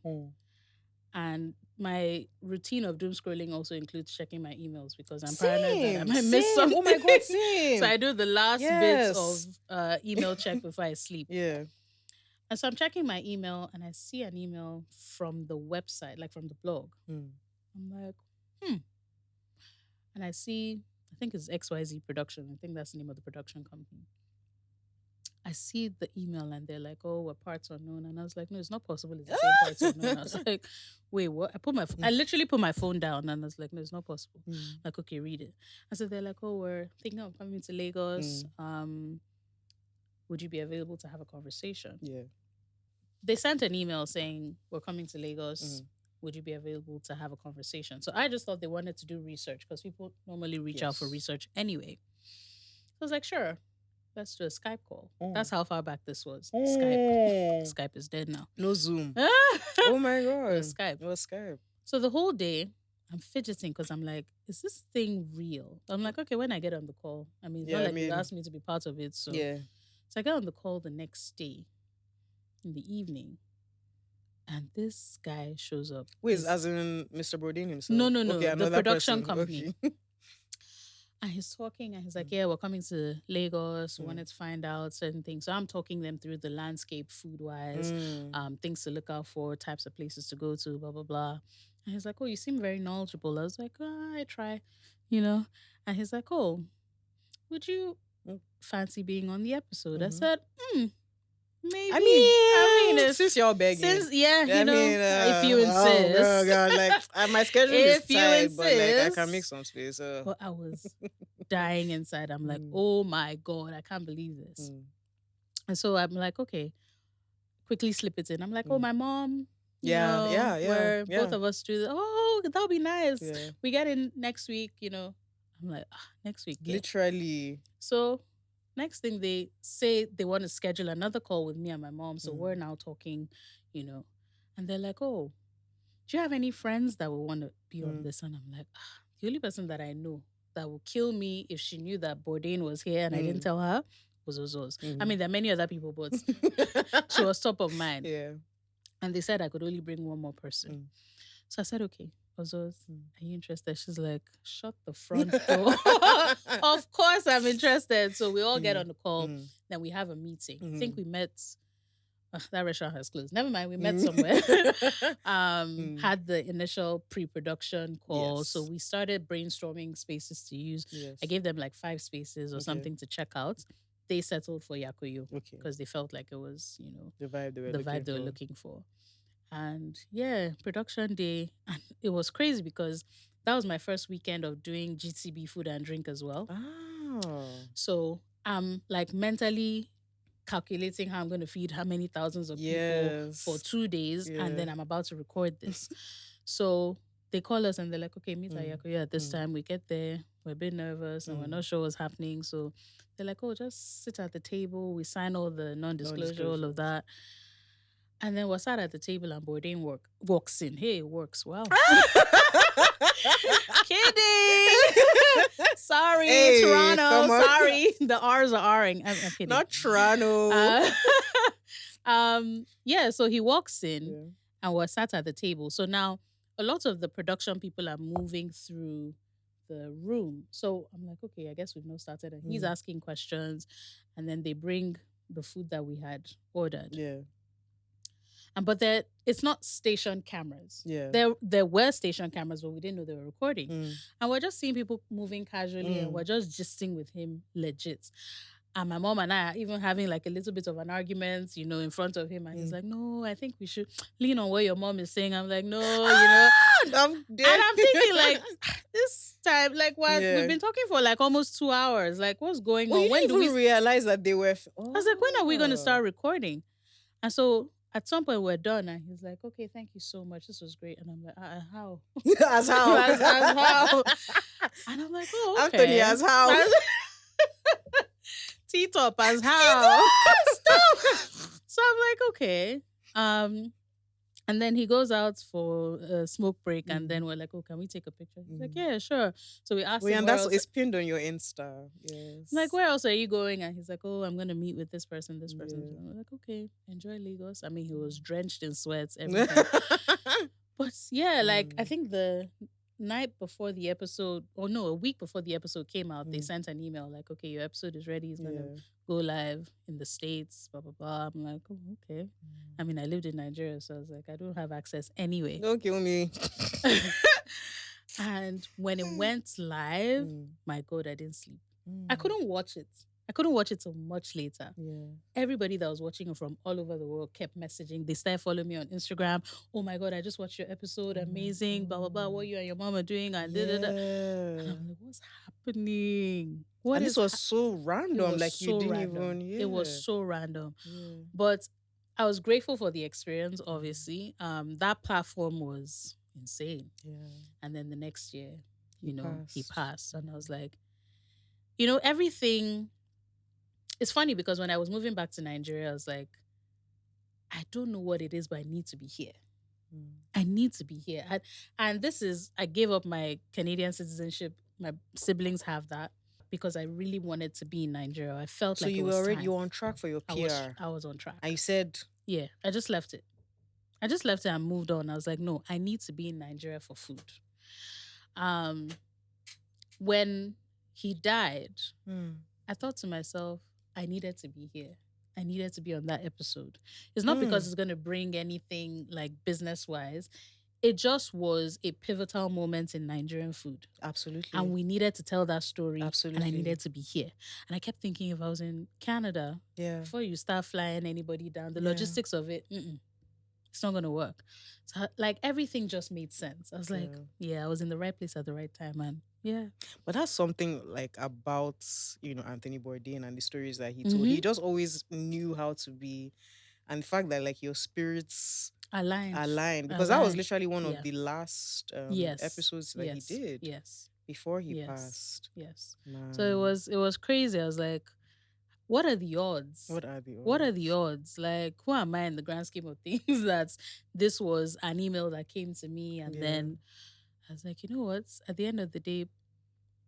And my routine of doom scrolling also includes checking my emails because I'm paranoid that I might miss something. Oh my God, same. So I do the last bits of email check before I sleep. Yeah. And so I'm checking my email and I see an email from the website, like from the blog. I'm like, And I see think it's XYZ Production. I think that's the name of the production company. I see the email and they're like, "Oh, we're Parts Unknown," and I was like, "No, it's not possible. It's the same Parts Unknown." I was like, "Wait, what?" I literally put my phone down and I was like, "No, it's not possible." Like, okay, read it. And so they're like, "Oh, we're thinking of coming to Lagos. Would you be available to have a conversation?" Yeah. They sent an email saying, "We're coming to Lagos. Would you be available to have a conversation?" So I just thought they wanted to do research because people normally reach out for research anyway. So I was like, "Sure. Let's do a Skype call." That's how far back this was. Skype is dead now. No Zoom. Oh my God. It was Skype. It was Skype. So the whole day, I'm fidgeting because I'm like, is this thing real? I'm like, okay, when I get on the call, I mean, it's not like you asked me to be part of it. So, so I get on the call the next day in the evening. And this guy shows up. Wait, as in Mr. Bourdain himself? No. Okay, the production company. Okay. And he's talking and he's like, "Yeah, we're coming to Lagos. We wanted to find out certain things." So I'm talking them through the landscape food-wise, things to look out for, types of places to go to, blah, blah, blah. And he's like, "Oh, you seem very knowledgeable." I was like, "I try, you know." And he's like, "Oh, would you fancy being on the episode?" I said, maybe. I mean, since you're begging. If you insist. Oh, God, like, my schedule is tight, but like, I can make some space. But I was dying inside. I'm like, oh my God, I can't believe this. And so I'm like, okay, quickly slip it in. I'm like, oh, my mom. Where both of us do this. Oh, that'll be nice. Yeah. We get in next week, I'm like, next week. Literally. So next thing, they say they want to schedule another call with me and my mom. So we're now talking, and they're like, "Oh, do you have any friends that will want to be on this?" And I'm like, the only person that I know that will kill me if she knew that Bourdain was here and I didn't tell her was Ozoz. I mean, there are many other people, but she was top of mind. Yeah. And they said I could only bring one more person. So I said, okay, Ozoz, are you interested? She's like, shut the front door. Of course I'm interested. So we all get on the call. Then we have a meeting. I think we met, that restaurant has closed. Never mind, we met somewhere. Had the initial pre-production call. Yes. So we started brainstorming spaces to use. Yes. I gave them like 5 spaces or something to check out. They settled for Yakoyo because they felt like it was, the vibe they were looking for. And yeah, production day. And it was crazy because that was my first weekend of doing GTB food and drink as well. Oh. So I'm like mentally calculating how I'm going to feed how many thousands of people for 2 days. Yeah. And then I'm about to record this. So they call us and they're like, okay, meet at Yakoyo at this time. We get there. We're a bit nervous and we're not sure what's happening. So they're like, oh, just sit at the table. We sign all the non-disclosure, all of that. And then we're sat at the table and Bourdain walks in. Hey, it works. Wow. Kidding. Sorry, hey, Toronto. Sorry. The R's are R-ing. I'm kidding. Not Toronto. Yeah, so he walks in and we're sat at the table. So now a lot of the production people are moving through the room. So I'm like, okay, I guess we've not started. And he's asking questions and then they bring the food that we had ordered. Yeah. But it's not station cameras. Yeah. There were station cameras, but we didn't know they were recording. And we're just seeing people moving casually and we're just gisting with him legit. And my mom and I are even having like a little bit of an argument, in front of him. And he's like, no, I think we should lean on what your mom is saying. I'm like, no, And I'm thinking like, this time, like what? Yeah. We've been talking for like almost 2 hours. Like what's going on? When do we realize that they were... I was like, when are we going to start recording? And so... at some point, we're done, and he's like, okay, thank you so much. This was great. And I'm like, how? As how? as how? And I'm like, oh, okay. Anthony, as how? T-top, as how? Stop! So I'm like, okay. And then he goes out for a smoke break, and then we're like, oh, can we take a picture? He's like, yeah, sure. So we asked him. And that's it's pinned on your Insta. Yes. Like, where else are you going? And he's like, oh, I'm going to meet with this person, this person. Yeah. And we're like, okay, enjoy Lagos. I mean, he was drenched in sweats, everything. But yeah, like, I think the night before the episode, or no, a week before the episode came out, they sent an email like, okay, your episode is ready. It's going to go live in the States, blah, blah, blah. I'm like, oh, okay. I mean, I lived in Nigeria, so I was like, I don't have access anyway. Don't kill me. And when it went live, my God, I didn't sleep. I couldn't watch it. I couldn't watch it till much later. Yeah. Everybody that was watching it from all over the world kept messaging. They started following me on Instagram. Oh my God, I just watched your episode. Amazing. Blah, blah, blah. What you and your mom are doing. And da, da, da. And I'm like, what's happening? And this was so random. Like you didn't even. Yeah. It was so random. Yeah. But I was grateful for the experience, obviously. That platform was insane. Yeah. And then the next year, he passed. And I was like, everything. It's funny because when I was moving back to Nigeria, I was like, I don't know what it is, but I need to be here. I need to be here. And this is, I gave up my Canadian citizenship. My siblings have that because I really wanted to be in Nigeria. I felt like you were on track for your PR. I was on track. And you said? Yeah, I just left it. And moved on. I was like, no, I need to be in Nigeria for food. When he died, I thought to myself, I needed to be here. I needed to be on that episode. It's not because it's going to bring anything like business-wise. It just was a pivotal moment in Nigerian food. Absolutely. And we needed to tell that story. Absolutely. And I needed to be here. And I kept thinking if I was in Canada, before you start flying anybody down, the logistics of it, it's not going to work. So like everything just made sense. I was like, I was in the right place at the right time. And but that's something like about, Anthony Bourdain and the stories that he told. He just always knew how to be, and the fact that like your spirits aligned because that was literally one of the last episodes that he did before he passed. Man. So it was crazy. I was like, what are the odds? Like, who am I in the grand scheme of things that this was an email that came to me and then I was like, you know what? At the end of the day,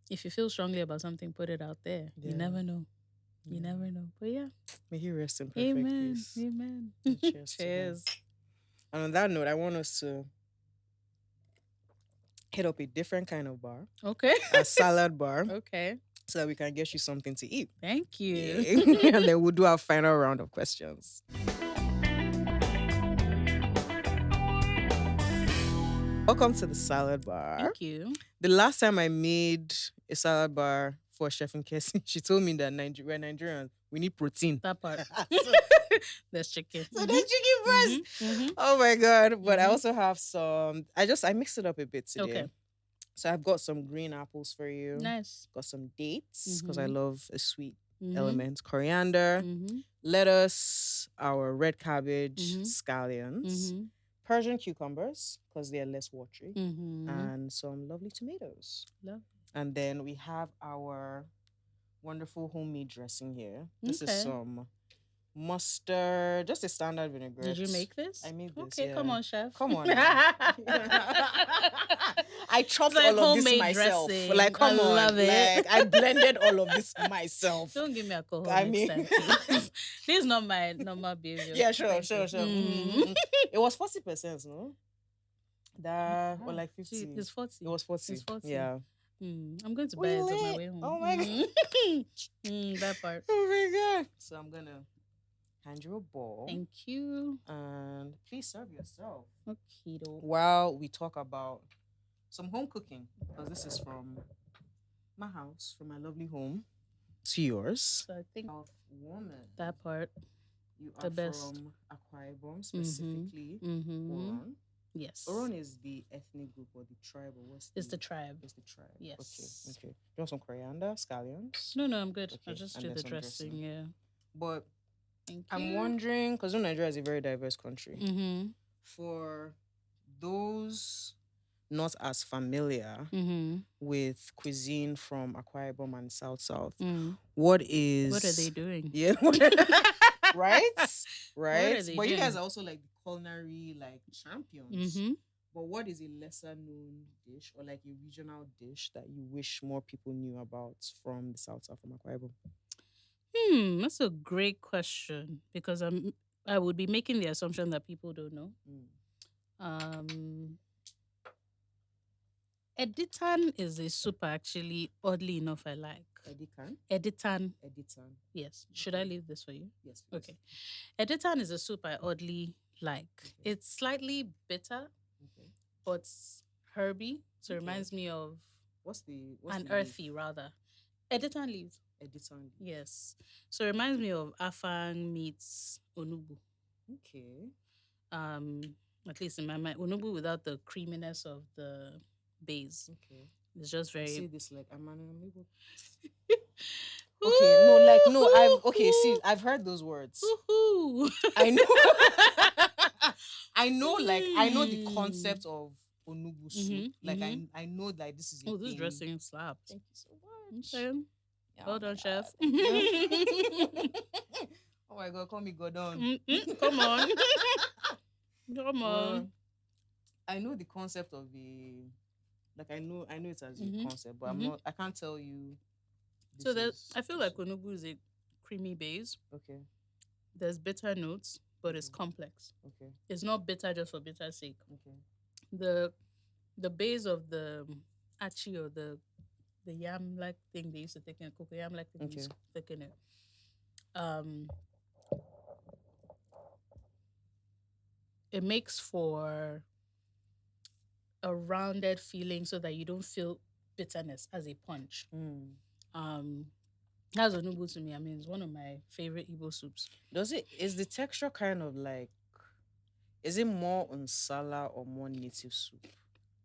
if you feel strongly about something, put it out there. You never know. You never know. But may he rest in perfect peace. Amen. Cheers. And on that note, I want us to hit up a different kind of bar. Okay. A salad bar. Okay. So that we can get you something to eat. Thank you. Yeah. And then we'll do our final round of questions. Welcome to the salad bar. Thank you. The last time I made a salad bar for Chef Nkesi, she told me that we're Nigerians. We need protein. That part. There's chicken. So there's chicken breast. Oh my God. But I also have some, I mixed it up a bit today. Okay. So I've got some green apples for you. Nice. Got some dates because I love a sweet element. Coriander, lettuce, our red cabbage, scallions, Persian cucumbers because they are less watery, and some lovely tomatoes. Love. And then we have our wonderful homemade dressing here. This is some mustard, just a standard vinaigrette. Did you make this? I made this. Okay, come on, chef. Come on. I chopped all of this myself. Dressing. Like, come on. Love it. Like, I blended all of this myself. Don't give me alcohol next time, please. This is not my normal behavior. Yeah, sure. It was 40%, no? Or like 50. It's 40. It was 40. It's 40. Yeah. I'm going to buy it on my way home. Oh my God. That part. Oh my God. So I'm going to hand you a bowl. Thank you. And please serve yourself. Okay. While we talk about some home cooking, because this is from my house, from my lovely home to yours. So I think woman. That part. You the are best. From Akwa Ibom, specifically. Oron. Yes. Oron is the ethnic group or the tribe, or what's It's the tribe. It's the tribe. Yes. Okay. You want some coriander, scallions? No, I'm good. Okay. I'll just do the dressing. Yeah. But I'm wondering, because Nigeria is a very diverse country. For those not as familiar with cuisine from Akwa Ibom and South, what are they doing? Yeah. Right? But doing? You guys are also like the culinary like champions. But what is a lesser known dish or like a regional dish that you wish more people knew about from the South from Akwa Ibom? That's a great question because I would be making the assumption that people don't know. Editan is a soup actually, oddly enough, I like. Editan. Yes. Should I leave this for you? Yes, please. Okay. Editan is a soup I oddly like. Okay. It's slightly bitter, but herby. So it Okay. reminds me of what's an the earthy leaf? rather. Editan leaves. Editan leaf. Yes. So it reminds me of afang meets onubu. Okay. At least in my mind, onubu without the creaminess of the base. Okay. It's just very. I see this like I'm an amiibo. Okay, no, like no, I've heard those words. I know. I know the concept of onubu soup. Like I know like this is a this thing. dressing slaps. Thank you so much. Okay. Yeah, well done, chef. Oh my god, call me Gordon. Come on. Come on. I know the concept of the like I know it as a concept, but I can't tell you. So I feel like onubu is a creamy base. Okay. There's bitter notes, but it's complex. Okay. It's not bitter just for bitter's sake. Okay. The base of the achi or the yam like thing they used to thicken, cocoa yam like thing they used to thicken it. It makes for a rounded feeling so that you don't feel bitterness as a punch. That's onubu to me. I mean, it's one of my favorite Igbo soups. Is the texture kind of like, is it more unsala or more native soup?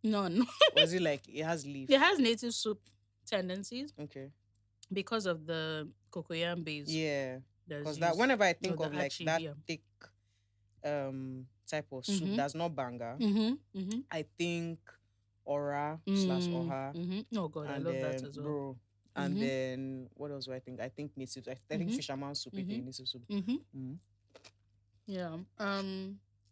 None. Or is it like it has leaf? It has native soup tendencies. Okay. Because of the cocoyam base. Yeah. Because that whenever I think of like that thick type of soup that's not banga, I think ora / oha. Oh god, I love that as well. Bro. And then what else do I think? I think native. I think fisherman soup, native soup. Yeah.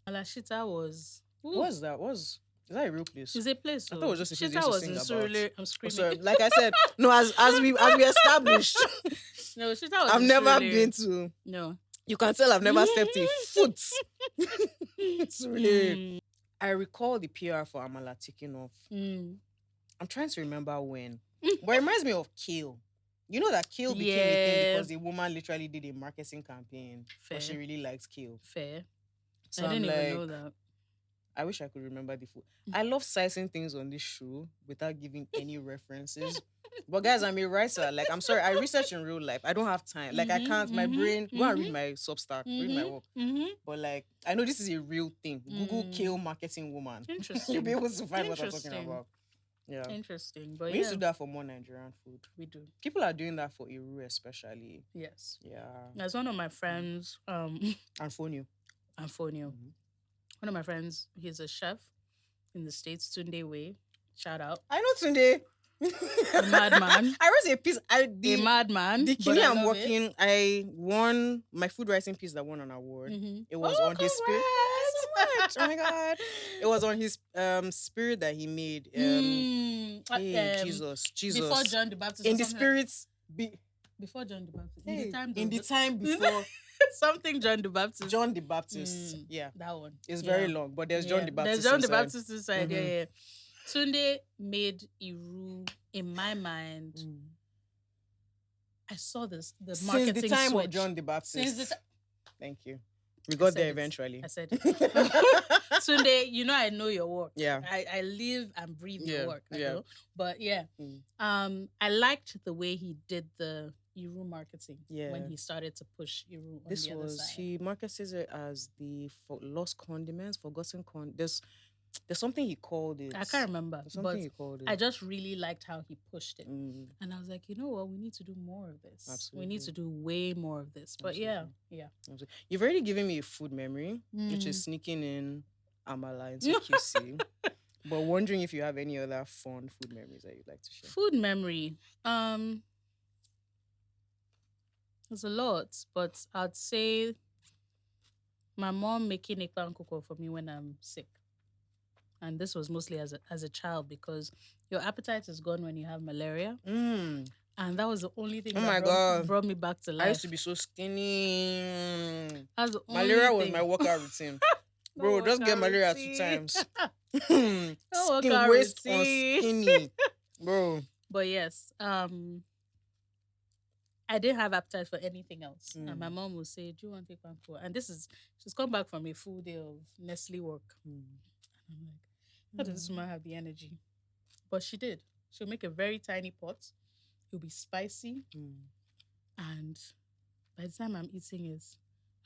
Alashita was. What's that? Is that a real place? It's a place. I thought it was just a place Shita was in Surulere. I'm screaming. sorry. Like I said, no. As we established. No, Shita was. I've never been to. No. You can tell I've never stepped a foot. Surulere. I recall the PR for Amala ticking off. I'm trying to remember when. But it reminds me of kale. You know that kale became a thing because the woman literally did a marketing campaign. Fair. But she really liked kale. Fair. So I didn't even know that. I wish I could remember the food. I love sizing things on this show without giving any references. But guys, I'm a writer. Like, I'm sorry, I research in real life. I don't have time. Like, I can't. My brain. Go and read my Substack. Read my work. But like, I know this is a real thing. Google kale marketing woman. Interesting. You'll be able to find what I'm talking about. Yeah. Interesting. But we need to do that for more Nigerian food. We do. People are doing that for Iru especially. Yes. Yeah. There's one of my friends. Anfonio. One of my friends, he's a chef in the States, Tunde Way. Shout out. I know Tunde. A madman. I wrote a piece. A madman. The Kini I'm working, I won my food writing piece that won an award. It was on his spirit. Oh my god! It was on his spirit that he made. Jesus. Before John the Baptist. In the spirits. Before John the Baptist. In the time before. Something John the Baptist. John the Baptist. Yeah. That one. It's very long, but there's John the Baptist. There's John the Baptist inside. Yeah. Tunde made Iru in my mind. I saw the marketing since the time switch. of John the Baptist. Thank you. We got there eventually. I said it. Tunde, you know I know your work. Yeah. I live and breathe your work. I know. But yeah. I liked the way he did the Iru marketing when he started to push Iru on the other side. He markets it as the lost condiments, forgotten there's something he called it. I can't remember. Something he called it. I just really liked how he pushed it. And I was like, you know what? We need to do more of this. Absolutely. We need to do way more of this. But yeah. Absolutely. You've already given me a food memory, which is sneaking in Amala into QC. But wondering if you have any other fun food memories that you'd like to share. Food memory. There's a lot, but I'd say my mom making Iquo Ukoh for me when I'm sick. And this was mostly as a child because your appetite is gone when you have malaria. And that was the only thing that brought me back to life. I used to be so skinny. That's the only malaria was my workout routine. Bro, just get malaria 2 times. Skin waist on skinny. Bro. But yes, I didn't have appetite for anything else. And my mom would say, do you want to take Ukoh? And she's come back from a full day of Nestle work. And I'm like, How does this woman have the energy? But she did. She'll make a very tiny pot. It'll be spicy. And by the time I'm eating it,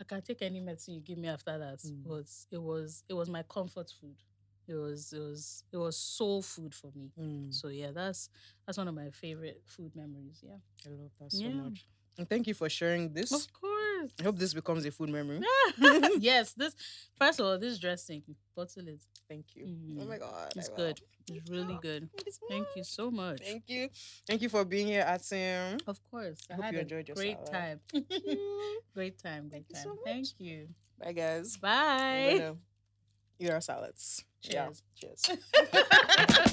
I can take any medicine you give me after that. But it was my comfort food. It was soul food for me. So yeah, that's one of my favorite food memories. Yeah. I love that so much. And thank you for sharing this. Of course. I hope this becomes a food memory. Yes, first of all, this dressing, bottle it. Thank you. Oh my God. It's good. It's really good. Thank you so much. Thank you. Thank you for being here, Atim. Of course. I hope you enjoyed your great salad. Time. Great time. Great time. Thank you. Bye, guys. Bye. Eat our salads. Cheers. Yeah. Cheers.